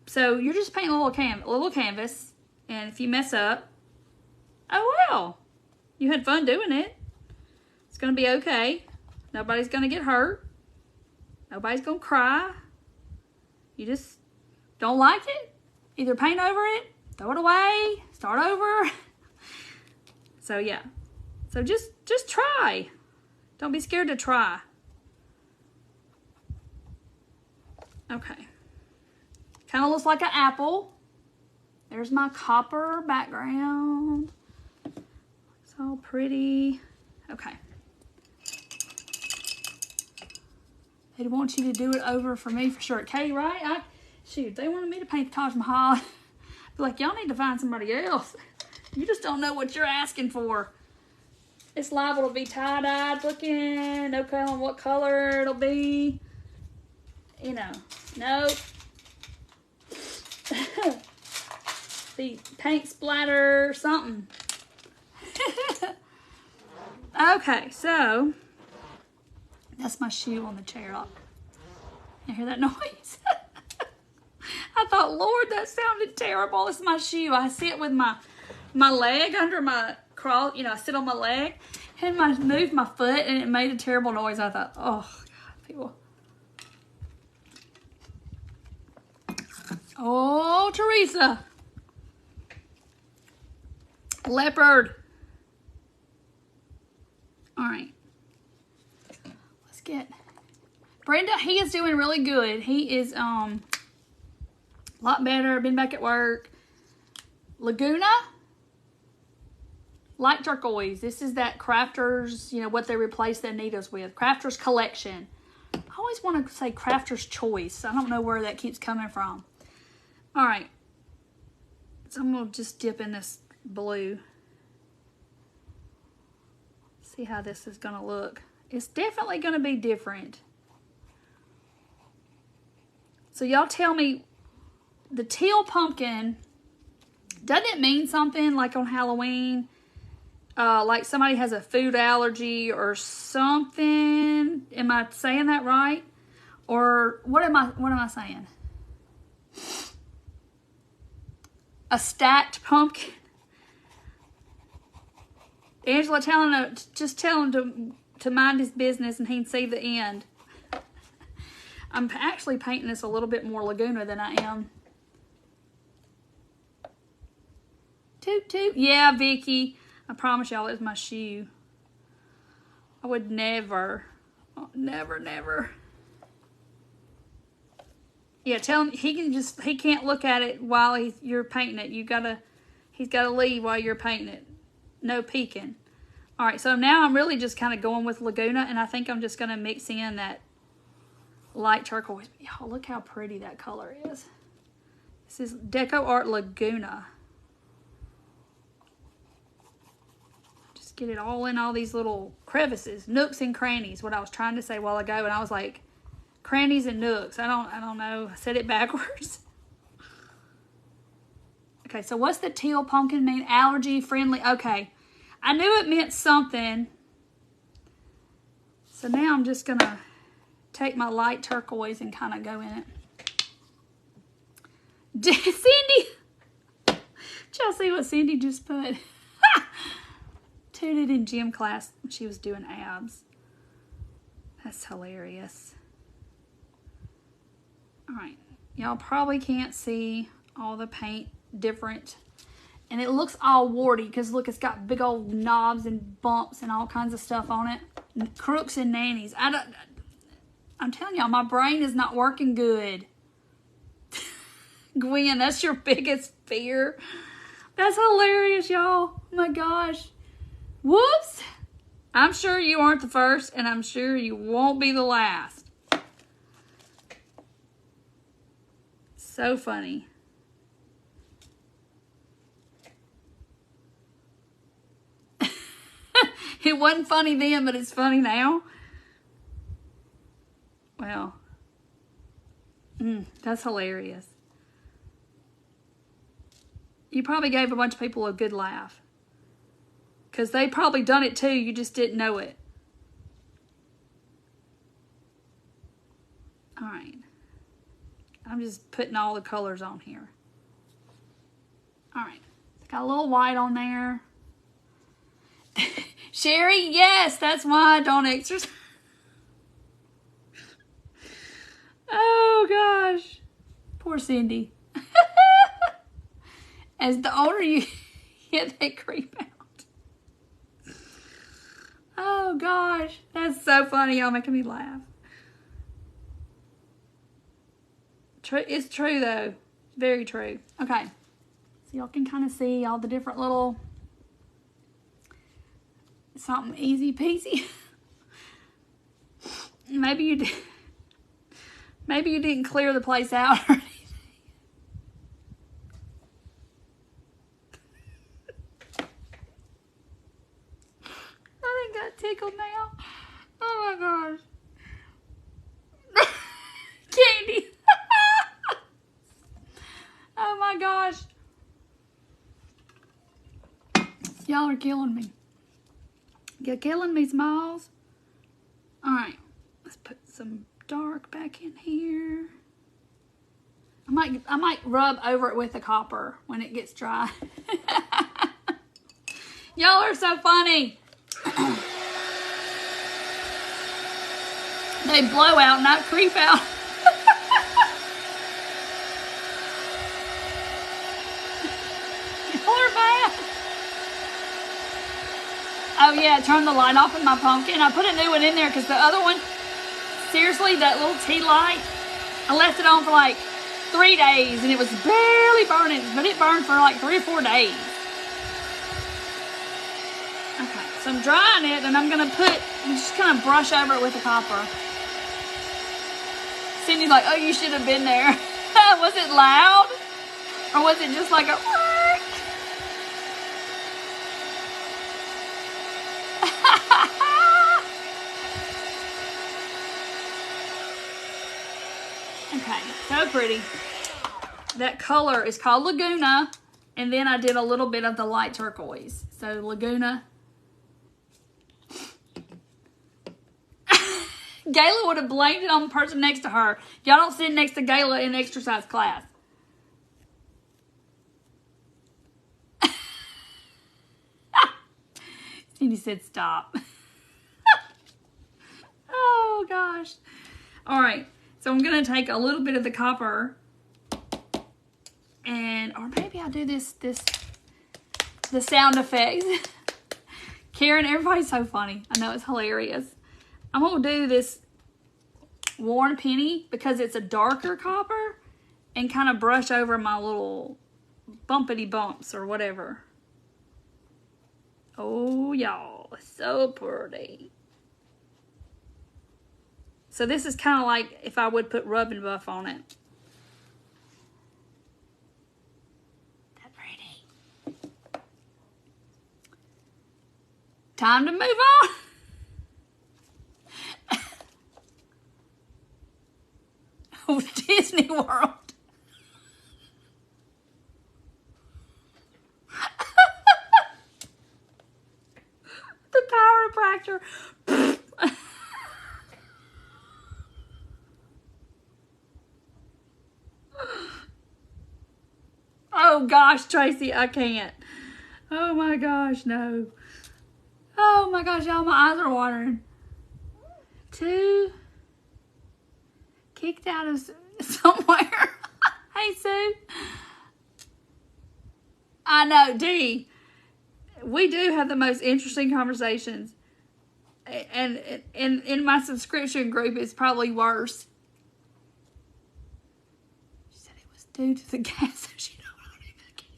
So you're just painting a little canvas, and if you mess up, oh well, you had fun doing it. It's going to be okay. Nobody's going to get hurt. Nobody's going to cry. You just don't like it, either paint over it, throw it away, start over. So yeah, so just try. Don't be scared to try. Okay. Kind of looks like an apple. There's my copper background. It's all pretty. Okay. They want you to do it over for me for sure. Katie, right? Shoot, they wanted me to paint the Taj Mahal. Be like, y'all need to find somebody else. You just don't know what you're asking for. It's liable to be tie-dyed looking. No telling what color it'll be. You know, nope. The paint splatter something. Okay, so that's my shoe on the chair. You hear that noise? I thought, Lord, that sounded terrible. It's my shoe. I sit with my leg under my crawl. You know, I sit on my leg and I moved my foot and it made a terrible noise. I thought, oh God, people. Oh, Teresa. Leopard. All right. Let's get Brenda. He is doing really good. He is a lot better. Been back at work. Laguna. Light turquoise. This is that Crafters, you know, what they replace their needles with. Crafters Collection. I always want to say Crafters Choice. I don't know where that keeps coming from. All right. So I'm going to just dip in this blue. See how this is going to look. It's definitely going to be different. So y'all tell me, the teal pumpkin, doesn't it mean something like on Halloween? Like somebody has a food allergy or something? Am I saying that right? Or what am I saying? A stacked pumpkin. Angela just tell him to mind his business and he can see the end. I'm actually painting this a little bit more Laguna than I am. Toot toot. Yeah, Vicky. I promise y'all it's my shoe. I would never, never. Yeah, tell him he can't look at it while you're painting it. He's gotta leave while you're painting it. No peeking. All right, so now I'm really just kind of going with Laguna, and I think I'm just gonna mix in that light turquoise. Y'all, look how pretty that color is. This is Deco Art Laguna. Just get it all in all these little crevices, nooks and crannies. What I was trying to say a while ago, and I was like, crannies and nooks. I don't know. I said it backwards. Okay, so what's the teal pumpkin mean? Allergy friendly. Okay, I knew it meant something. So now I'm just gonna take my light turquoise and kind of go in it. Cindy, did y'all see what Cindy just put? Tooted in gym class when she was doing abs. That's hilarious. All right, y'all probably can't see all the paint different And it looks all warty because look, it's got big old knobs and bumps and all kinds of stuff on it. Crooks and nannies. I'm telling y'all, my brain is not working good. Gwen, that's your biggest fear. That's hilarious, y'all. Oh my gosh. Whoops. I'm sure you aren't the first, and I'm sure you won't be the last. So funny. It wasn't funny then, but it's funny now. Well, that's hilarious. You probably gave a bunch of people a good laugh. Because they probably done it too, you just didn't know it. Alright. I'm just putting all the colors on here. Alright. Got a little white on there. Sherry, yes, that's why I don't exercise. Oh gosh. Poor Cindy. As the older you get, they creep out. Oh gosh. That's so funny. Y'all making me laugh. It's true though. Very true. Okay. So y'all can kind of see all the different little something easy peasy. Maybe you didn't clear the place out or anything. I think got tickled now. Oh my gosh. Candy. Oh my gosh. Y'all are killing me. You're killing me, Smalls. Alright. Let's put some dark back in here. I might rub over it with a copper when it gets dry. Y'all are so funny. They blow out, not creep out. Y'all are bad. Oh yeah, turn the light off in my pumpkin. I put a new one in there because the other one, seriously, that little tea light, I left it on for like 3 days and it was barely burning, but it burned for like 3 or 4 days. Okay, so I'm drying it and I'm just kind of brush over it with a copper. Cindy's like, oh, you should have been there. Was it loud? Or was it just like a... Okay, so pretty. That color is called Laguna, and then I did a little bit of the light turquoise. So Laguna. Gayla would have blamed it on the person next to her. Y'all don't sit next to Gayla in exercise class. Cindy said stop. Oh gosh. All right. So I'm going to take a little bit of the copper and, or maybe I'll do the sound effects. Karen, everybody's so funny. I know, it's hilarious. I'm going to do this worn penny because it's a darker copper and kind of brush over my little bumpity bumps or whatever. Oh, y'all, so pretty. So this is kind of like if I would put Rub and Buff on it. That pretty. Time to move on. Oh, Disney World. The chiropractor. Oh gosh, Tracy, I can't. Oh my gosh, no. Oh my gosh, y'all, my eyes are watering. 2 kicked out of somewhere. Hey, Sue. I know, D. We do have the most interesting conversations. And in my subscription group, it's probably worse. She said it was due to the gas, so she don't want it again.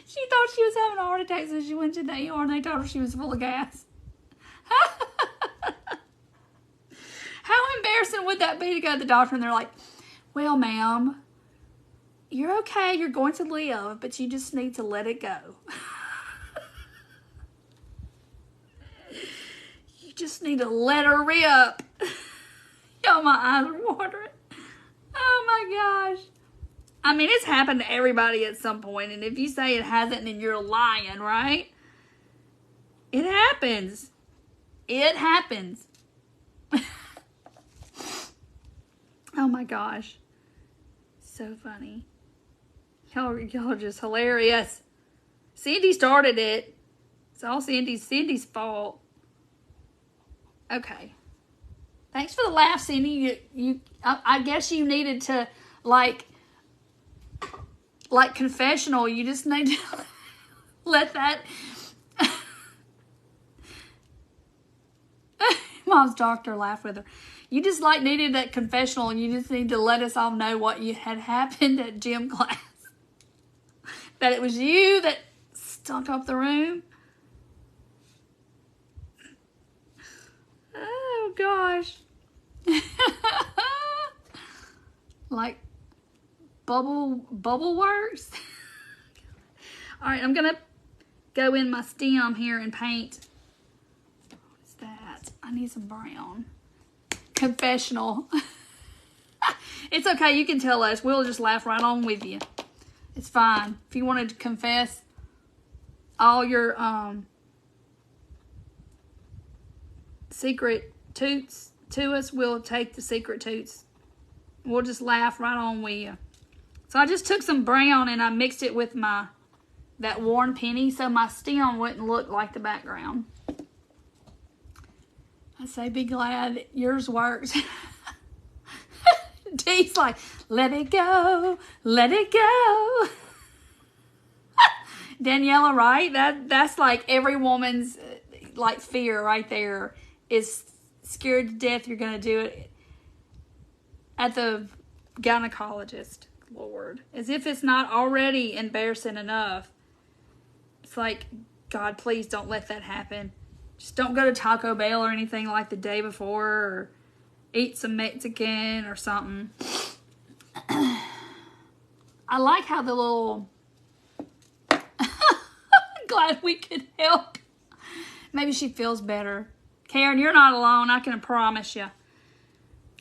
She thought she was having a heart attack, so she went to the ER and they told her she was full of gas. How embarrassing would that be to go to the doctor and they're like, well, ma'am, you're okay, you're going to live, but you just need to let it go. You just need to let her rip. Y'all, my eyes are watering. Oh my gosh. I mean, it's happened to everybody at some point, and if you say it hasn't, then you're lying, right? It happens. It happens. Oh my gosh. So funny. Y'all are just hilarious. Cindy started it. It's all Cindy's fault. Okay. Thanks for the laugh, Cindy. I guess you needed to like confessional. You just need to let that. Mom's doctor laughed with her. You just needed that confessional, and you just need to let us all know what you had happened at gym class. That it was you that stunk up the room. Oh gosh. Like bubble works. All right, I'm gonna go in my stem here and paint. What's that? I need some brown. Confessional. It's okay, you can tell us. We'll just laugh right on with you. It's fine. If you wanted to confess all your secret toots to us, we'll take the secret toots. We'll just laugh right on with you. So I just took some brown and I mixed it with that worn penny so my stem wouldn't look like the background. I say be glad yours works. Dee's like, let it go, let it go. Daniela, right? That's like every woman's like fear right there, is scared to death you're gonna do it at the gynecologist. Lord, as if it's not already embarrassing enough. It's like, God, please don't let that happen. Just don't go to Taco Bell or anything like the day before, or eat some Mexican or something. I like how the little... Glad we could help. Maybe she feels better. Karen, you're not alone. I can promise you.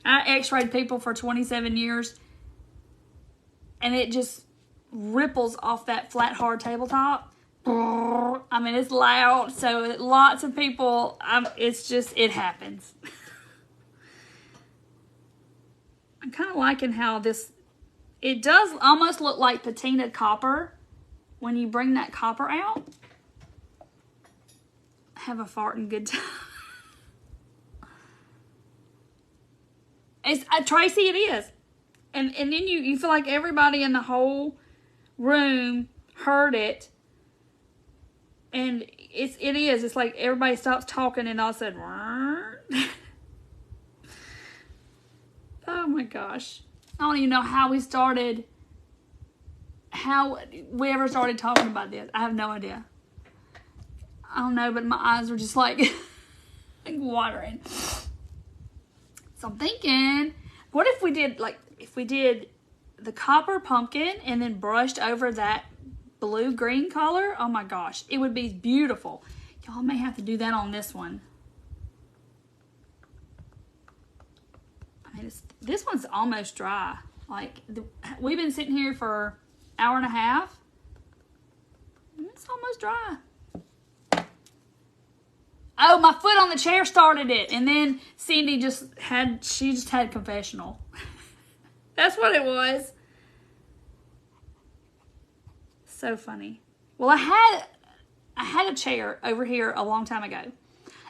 I x-rayed people for 27 years. And it just ripples off that flat, hard tabletop. I mean, it's loud, so lots of people, it's just, it happens. I'm kind of liking how this, it does almost look like patina copper when you bring that copper out. Have a farting good time. Tracy, it is. And then you feel like everybody in the whole room heard it. And it is. It's like everybody stops talking and all of a sudden... Oh my gosh. I don't even know how we started... How we ever started talking about this. I have no idea. I don't know, but my eyes were just like watering. So I'm thinking, what if we did the copper pumpkin and then brushed over that blue-green color? Oh my gosh, it would be beautiful. Y'all may have to do that on this one. I mean, this one's almost dry. Like, we've been sitting here for an hour and a half. It's almost dry. Oh, my foot on the chair started it. And then Cindy just had confessional. That's what it was. So funny. Well, I had a chair over here a long time ago.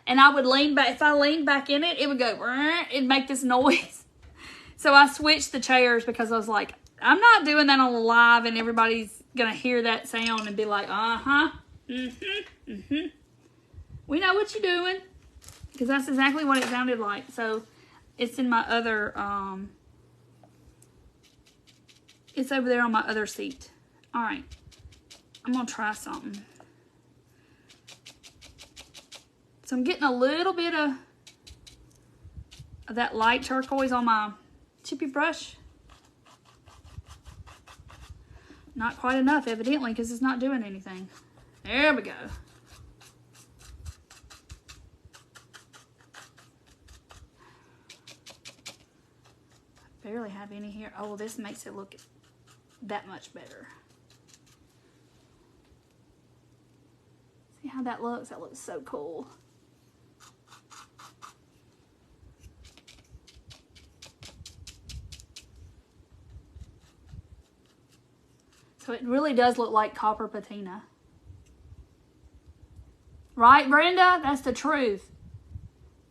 And I would lean back. If I leaned back in it, it would go, it'd make this noise. So I switched the chairs because I was like, I'm not doing that on live and everybody's gonna hear that sound and be like, uh-huh, mm-hmm, mm-hmm. We know what you're doing. Because that's exactly what it sounded like. So it's in my other, it's over there on my other seat. All right, I'm gonna try something. So I'm getting a little bit of that light turquoise on my chippy brush. Not quite enough, evidently, because it's not doing anything. There we go. Barely have any here. Oh, well, this makes it look that much better. See how that looks? That looks so cool. So it really does look like copper patina. Right, Brenda? That's the truth.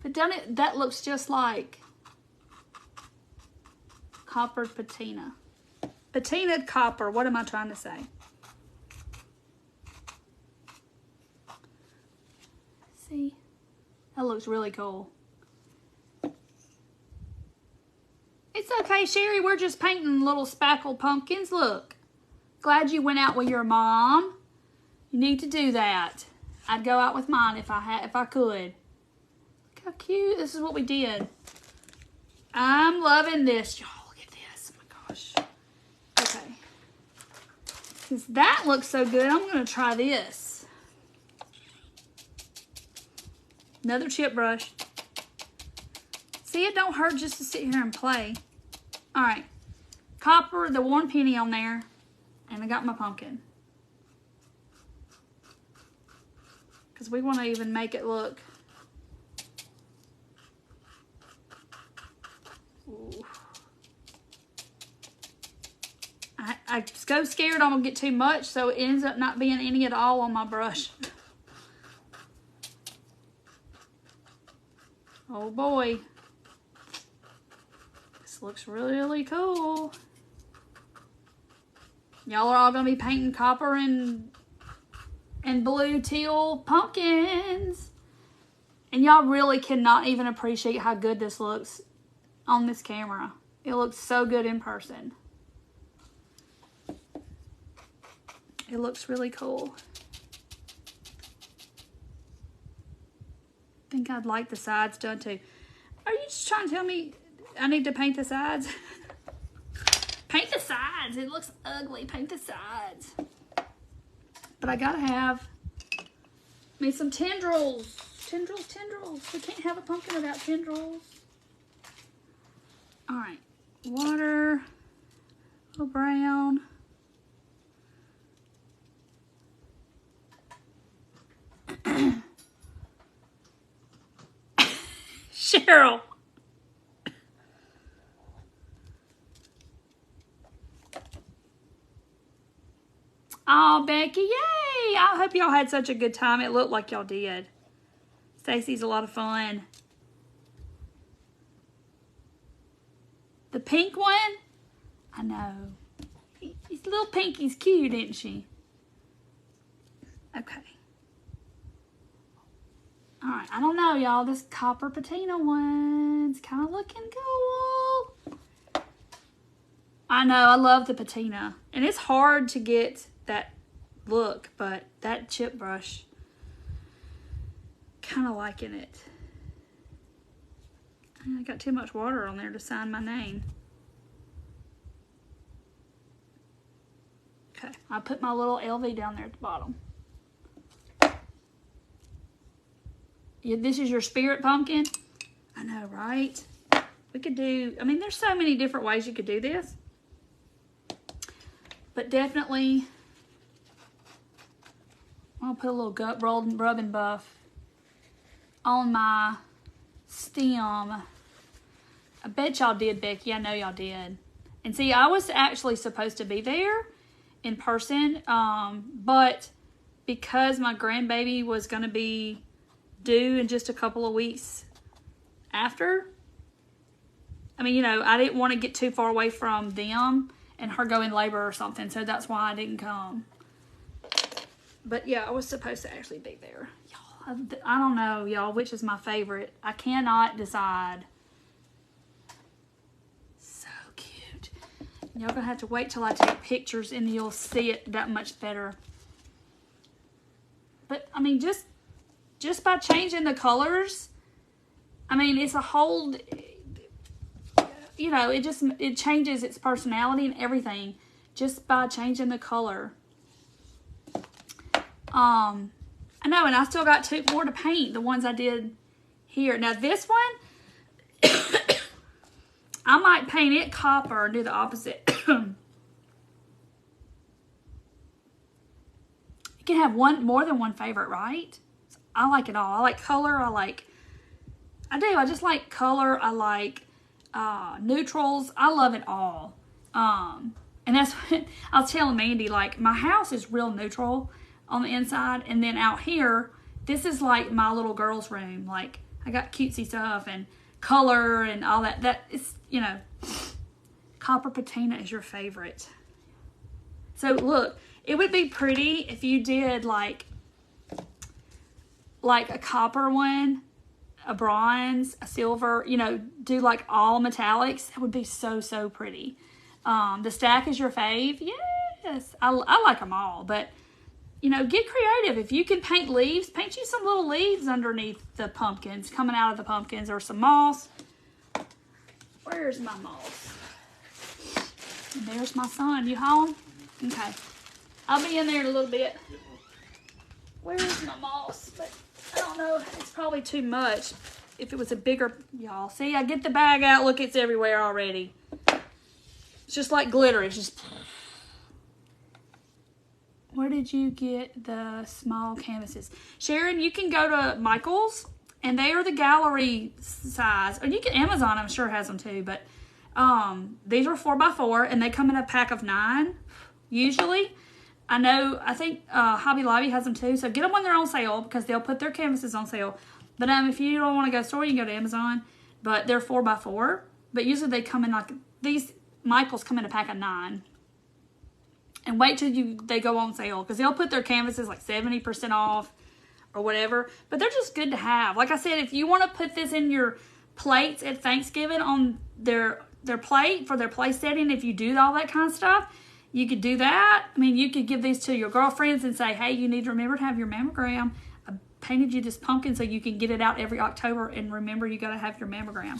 But doesn't it, that looks just like copper patina. Patinaed copper. What am I trying to say? See? That looks really cool. It's okay, Sherry. We're just painting little speckled pumpkins. Look. Glad you went out with your mom. You need to do that. I'd go out with mine if I could. Look how cute. This is what we did. I'm loving this. Y'all, look at this. Oh my gosh. Okay. Since that looks so good, I'm going to try this. Another chip brush. See, it don't hurt just to sit here and play. All right. Copper, the 1 penny on there. And I got my pumpkin. Because we want to even make it look. Ooh. I go scared I'm going to get too much, so it ends up not being any at all on my brush. Oh boy. This looks really, really cool. Y'all are all going to be painting copper and blue teal pumpkins. And y'all really cannot even appreciate how good this looks on this camera. It looks so good in person. It looks really cool. I think I'd like the sides done too. Are you just trying to tell me I need to paint the sides? Paint the sides. It looks ugly. Paint the sides. But I gotta have me some tendrils. Tendrils, tendrils. We can't have a pumpkin without tendrils. All right. Water. A little brown. Cheryl. Oh, Becky, yay! I hope y'all had such a good time. It looked like y'all did. Stacy's a lot of fun. The pink one? I know. Little Pinky's cute, isn't she? Okay. Alright, I don't know, y'all. This copper patina one's kind of looking cool. I know, I love the patina. And it's hard to get that look, but that chip brush, kind of liking it. I got too much water on there to sign my name. Okay, I put my little LV down there at the bottom. Yeah, this is your spirit pumpkin. I know, right? We could do, I mean, there's so many different ways you could do this. But definitely, I'll put a little gut rub and buff on my stem. I bet y'all did, Becky. I know y'all did. And see, I was actually supposed to be there in person, but because my grandbaby was going to be due in just a couple of weeks after, I mean, you know, I didn't want to get too far away from them and her go in labor or something, so that's why I didn't come. But yeah, I was supposed to actually be there. Y'all, I don't know, y'all, which is my favorite. I cannot decide. So cute. Y'all gonna have to wait till I take pictures and you'll see it that much better. But I mean, just by changing the colors, I mean, it's a whole, you know, it changes its personality and everything just by changing the color. I know, and I still got 2 more to paint, the ones I did here. Now this one, I might paint it copper and do the opposite. You can have more than one favorite, right? I like it all. I like color. I just like color. I like neutrals. I love it all. And that's what I was telling Mandy, like, my house is real neutral on the inside, and then out here, this is like my little girl's room. Like, I got cutesy stuff and color and all that. That is, you know, copper patina is your favorite. So look, it would be pretty if you did like a copper one, a bronze, a silver, you know, do like all metallics. That would be so, so pretty. The stack is your fave. Yes, I like them all, but you know, get creative. If you can paint leaves, paint you some little leaves underneath the pumpkins, coming out of the pumpkins, or some moss. Where's my moss? And there's my son. You home? Okay. I'll be in there in a little bit. Where's my moss? But I don't know. It's probably too much. If it was a bigger, y'all. See, I get the bag out. Look, it's everywhere already. It's just like glitter. It's just... Where did you get the small canvases? Sharon, you can go to Michael's, and they are the gallery size. Or you can, Amazon, I'm sure, has them too. But these are 4x4, and they come in a pack of 9, usually. I think Hobby Lobby has them too. So get them when they're on sale, because they'll put their canvases on sale. But if you don't want to go to the store, you can go to Amazon. But they're 4x4. But usually they come in like, these Michael's come in a pack of 9. And wait till they go on sale, because they'll put their canvases like 70% off or whatever. But they're just good to have. Like I said, if you want to put this in your plates at Thanksgiving on their plate for their place setting, if you do all that kind of stuff, you could do that. I mean, you could give these to your girlfriends and say, hey, you need to remember to have your mammogram. I painted you this pumpkin so you can get it out every October, and remember you got to have your mammogram.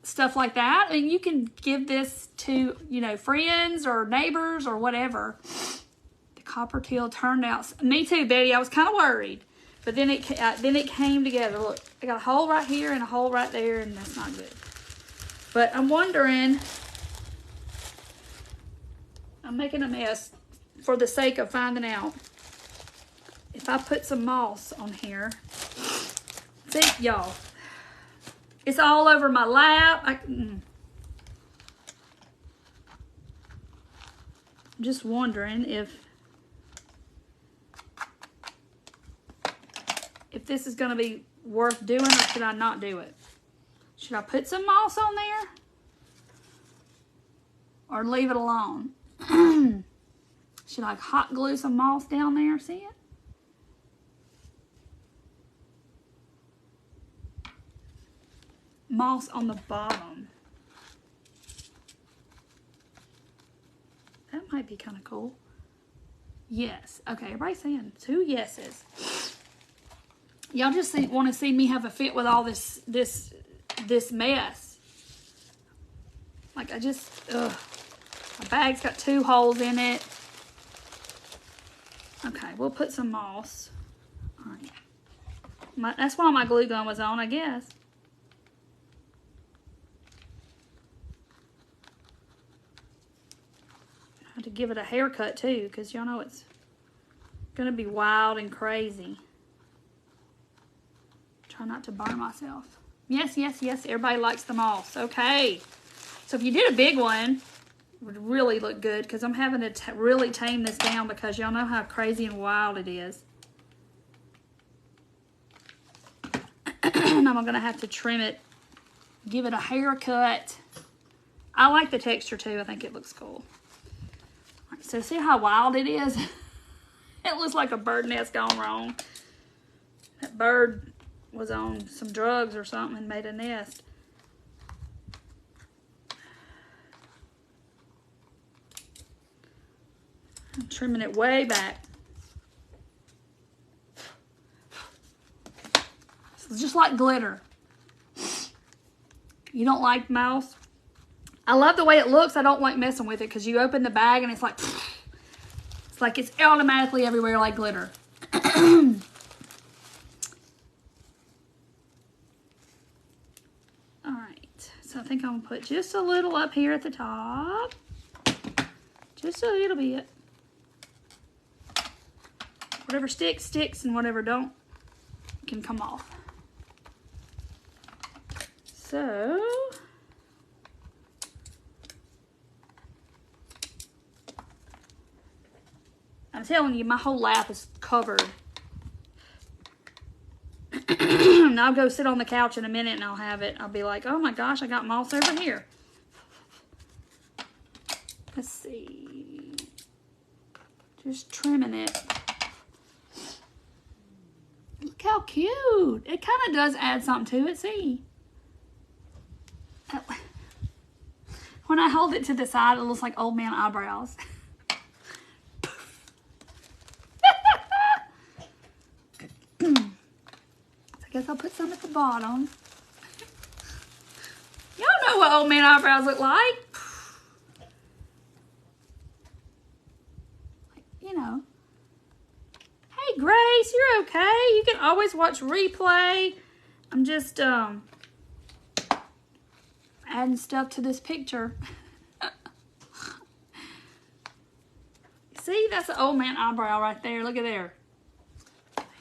Stuff like that. And you can give this to, you know, friends or neighbors or whatever. The copper teal turned out. Me too, Betty. I was kind of worried. But then it came together. Look, I got a hole right here and a hole right there, and that's not good. But I'm wondering, I'm making a mess for the sake of finding out. If I put some moss on here, see, y'all, it's all over my lap. I'm just wondering if this is going to be worth doing, or should I not do it? Should I put some moss on there? Or leave it alone? Should I hot glue some moss down there? See it? Moss on the bottom. That might be kind of cool. Yes. Okay, everybody's saying 2 yeses. Y'all just want to see me have a fit with all this mess. Like, I just, ugh. My bag's got 2 holes in it. Okay, we'll put some moss. All right. That's why my glue gun was on, I guess. I have to give it a haircut too, because y'all know it's gonna be wild and crazy. Try not to burn myself. Yes, yes, yes. Everybody likes the moss. Okay. So if you did a big one, it would really look good, because I'm having to really tame this down, because y'all know how crazy and wild it is. And I'm going to have to trim it, give it a haircut. I like the texture too. I think it looks cool. Right, so see how wild it is? It looks like a bird nest gone wrong. That bird was on some drugs or something and made a nest. I'm trimming it way back. It's just like glitter. You don't like mouse? I love the way it looks. I don't like messing with it because you open the bag and it's like it's automatically everywhere like glitter. Alright, so I think I'm going to put just a little up here at the top. Just a little bit. Whatever sticks, sticks, and whatever don't can come off. So, I'm telling you, my whole lap is covered. And I'll go sit on the couch in a minute and I'll have it. I'll be like, oh my gosh, I got moss over here. Let's see. Just trimming it. Look how cute. It kind of does add something to it, see? When I hold it to the side, it looks like old man eyebrows. So I guess I'll put some at the bottom. Y'all know what old man eyebrows look like. You know. Hey, Grace, you're okay. You can always watch replay. I'm just, adding stuff to this picture. See, that's the old man eyebrow right there. Look at there.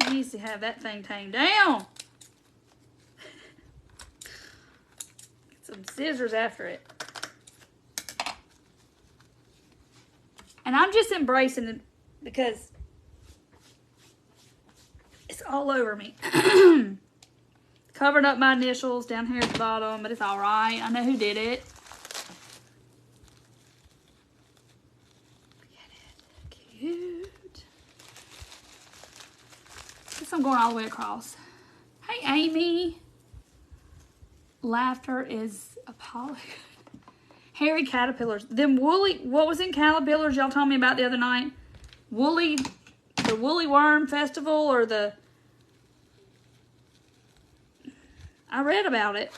He needs to have that thing tamed down. Get some scissors after it. And I'm just embracing it because it's all over me. Covered up my initials down here at the bottom, but it's all right. I know who did it. Look at it. Cute. Guess I'm going all the way across. Hey, Amy. Laughter is a poly. Hairy caterpillars. Them woolly, what was in caterpillars y'all told me about the other night? The woolly worm festival or the... I read about it.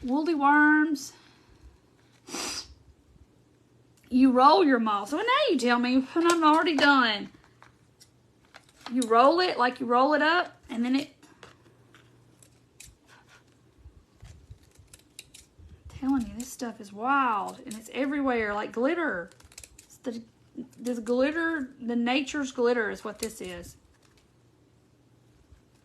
Woolly worms. You roll your moss. So now you tell me when I'm already done. You roll it like you roll it up and then it... I'm telling you, this stuff is wild and it's everywhere like glitter. It's this glitter, the nature's glitter is what this is.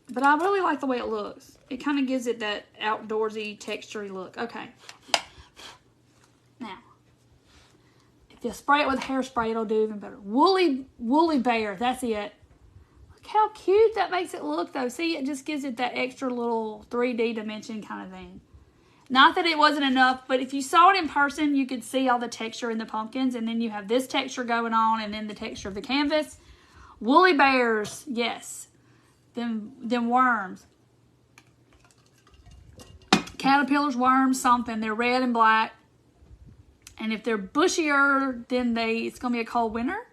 But I really like the way it looks. It kind of gives it that outdoorsy, textury look. Okay. Now, if you spray it with hairspray, it'll do even better. Woolly bear. That's it. Look how cute that makes it look, though. See, it just gives it that extra little 3D dimension kind of thing. Not that it wasn't enough, but if you saw it in person, you could see all the texture in the pumpkins. And then you have this texture going on and then the texture of the canvas. Woolly bears. Yes. Them worms. Caterpillars, worms, something. They're red and black. And if they're bushier, then it's going to be a cold winter.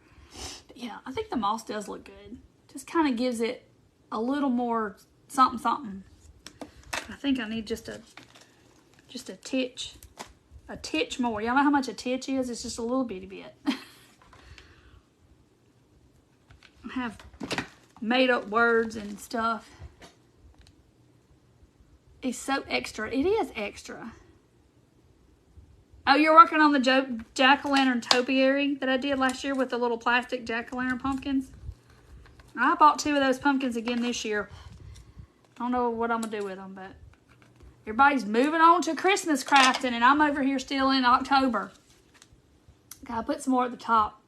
But yeah, I think the moss does look good. Just kind of gives it a little more something, something. I think I need just a titch. A titch more. Y'all know how much a titch is? It's just a little bitty bit. I have made up words and stuff. It's so extra. It is extra. Oh, you're working on the jack-o'-lantern topiary that I did last year with the little plastic jack-o'-lantern pumpkins? I bought 2 of those pumpkins again this year. I don't know what I'm going to do with them, but everybody's moving on to Christmas crafting, and I'm over here still in October. Gotta put some more at the top.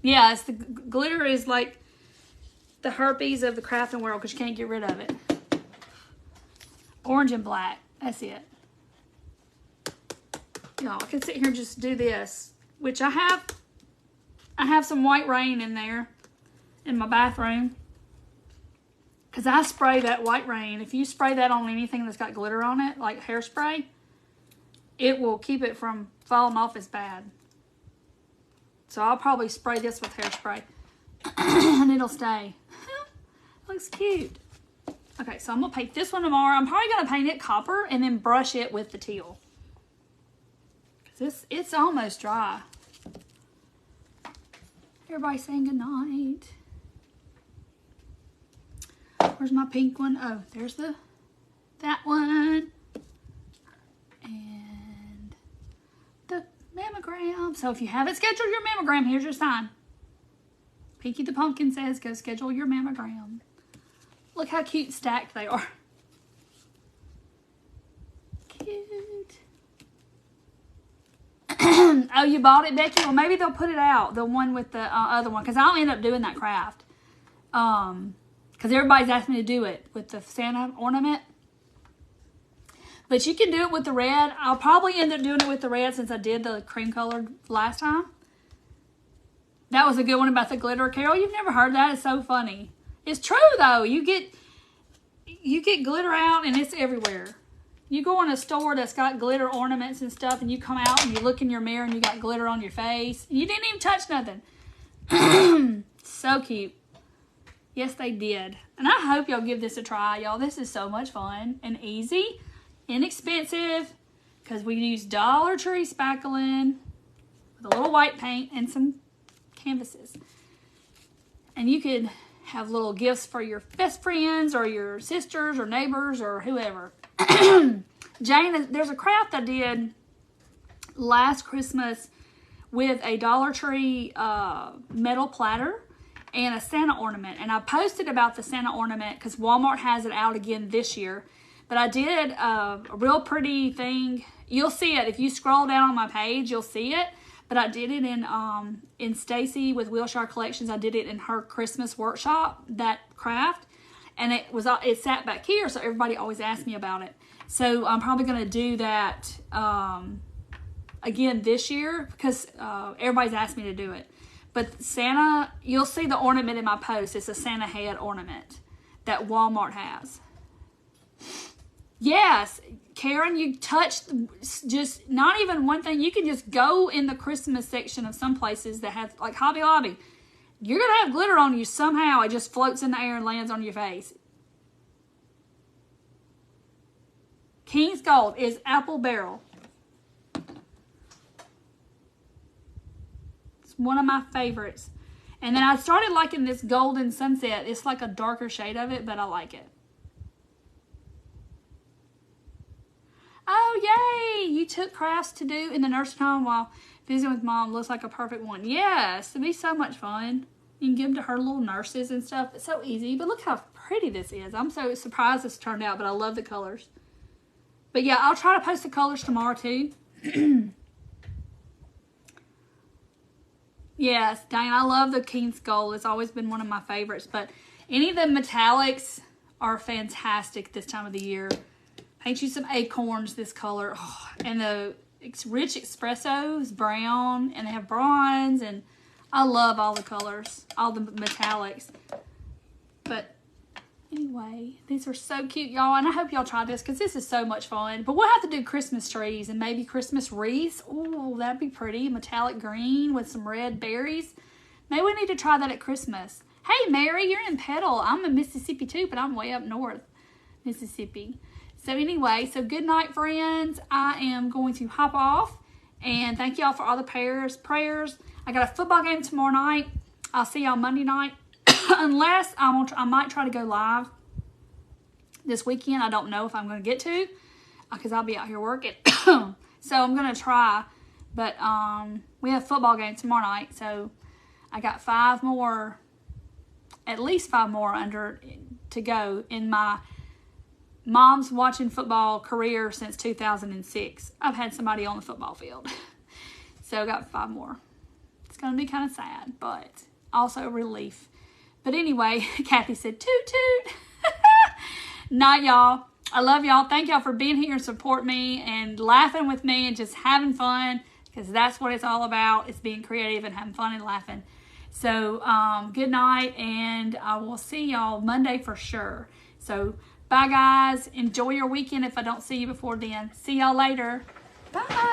Yeah, the glitter is like the herpes of the crafting world because you can't get rid of it. Orange and black. That's it. Y'all, I can sit here and just do this, which I have some white rain in there in my bathroom. Because I spray that white rain. If you spray that on anything that's got glitter on it, like hairspray, it will keep it from falling off as bad. So I'll probably spray this with hairspray. And it'll stay. Looks cute. Okay, so I'm going to paint this one tomorrow. I'm probably going to paint it copper and then brush it with the teal. Because it's almost dry. Everybody saying goodnight. Where's my pink one? Oh, there's that one. And the mammogram. So if you haven't scheduled your mammogram, here's your sign. Pinky the Pumpkin says, go schedule your mammogram. Look how cute stacked they are. Cute. Oh, you bought it, Becky? Well, maybe they'll put it out. The one with the other one. Because I'll end up doing that craft. Because everybody's asked me to do it with the Santa ornament. But you can do it with the red. I'll probably end up doing it with the red since I did the cream colored last time. That was a good one about the glitter. Carol, you've never heard that? It's so funny. It's true, though. You get glitter out, and it's everywhere. You go in a store that's got glitter ornaments and stuff, and you come out, and you look in your mirror, and you got glitter on your face. And you didn't even touch nothing. So cute. Yes, they did. And I hope y'all give this a try, y'all. This is so much fun and easy, inexpensive, because we use Dollar Tree spackling with a little white paint and some canvases. And you could have little gifts for your best friends or your sisters or neighbors or whoever. Jane, there's a craft I did last Christmas with a Dollar Tree metal platter and a Santa ornament. And I posted about the Santa ornament because Walmart has it out again this year. But I did a real pretty thing. You'll see it. If you scroll down on my page, you'll see it. But I did it in Stacy with Wilshire Collections. I did it in her Christmas workshop, that craft. And it sat back here, so everybody always asked me about it. So I'm probably going to do that again this year because everybody's asked me to do it. But Santa, you'll see the ornament in my post. It's a Santa head ornament that Walmart has. Yes, Karen, you touched just not even one thing. You can just go in the Christmas section of some places that have, like Hobby Lobby. You're going to have glitter on you somehow. It just floats in the air and lands on your face. King's Gold is Apple Barrel. It's one of my favorites. And then I started liking this Golden Sunset. It's like a darker shade of it, but I like it. Oh, yay! You took crafts to do in the nursing home while visiting with Mom. Looks like a perfect one. Yes, it'd be so much fun. You can give them to her little nurses and stuff. It's so easy. But look how pretty this is. I'm so surprised this turned out, but I love the colors. But yeah, I'll try to post the colors tomorrow too. Yes, Dane, I love the King's Gold. It's always been one of my favorites. But any of the metallics are fantastic this time of the year. Paint you some acorns this color. Oh, and the rich espresso is brown. And they have bronze. And I love all the colors. All the metallics. But anyway, these are so cute, y'all. And I hope y'all try this because this is so much fun. But we'll have to do Christmas trees and maybe Christmas wreaths. Oh, that'd be pretty. Metallic green with some red berries. Maybe we need to try that at Christmas. Hey, Mary, you're in Petal. I'm in Mississippi too, but I'm way up north, Mississippi. So anyway, so good night, friends. I am going to hop off. And thank y'all for all the prayers. I got a football game tomorrow night. I'll see y'all Monday night. Unless I might try to go live this weekend. I don't know if I'm going to get to. Because I'll be out here working. So I'm going to try. But we have a football game tomorrow night. So I got at least five more to go in my Mom's watching football career since 2006. I've had somebody on the football field. So I got 5 more. It's going to be kind of sad, but also a relief. But anyway, Kathy said, toot toot. Night, y'all. I love y'all. Thank y'all for being here and support me and laughing with me and just having fun, because that's what it's all about. It's being creative and having fun and laughing. So good night, and I will see y'all Monday for sure. So bye, guys. Enjoy your weekend if I don't see you before then. See y'all later. Bye.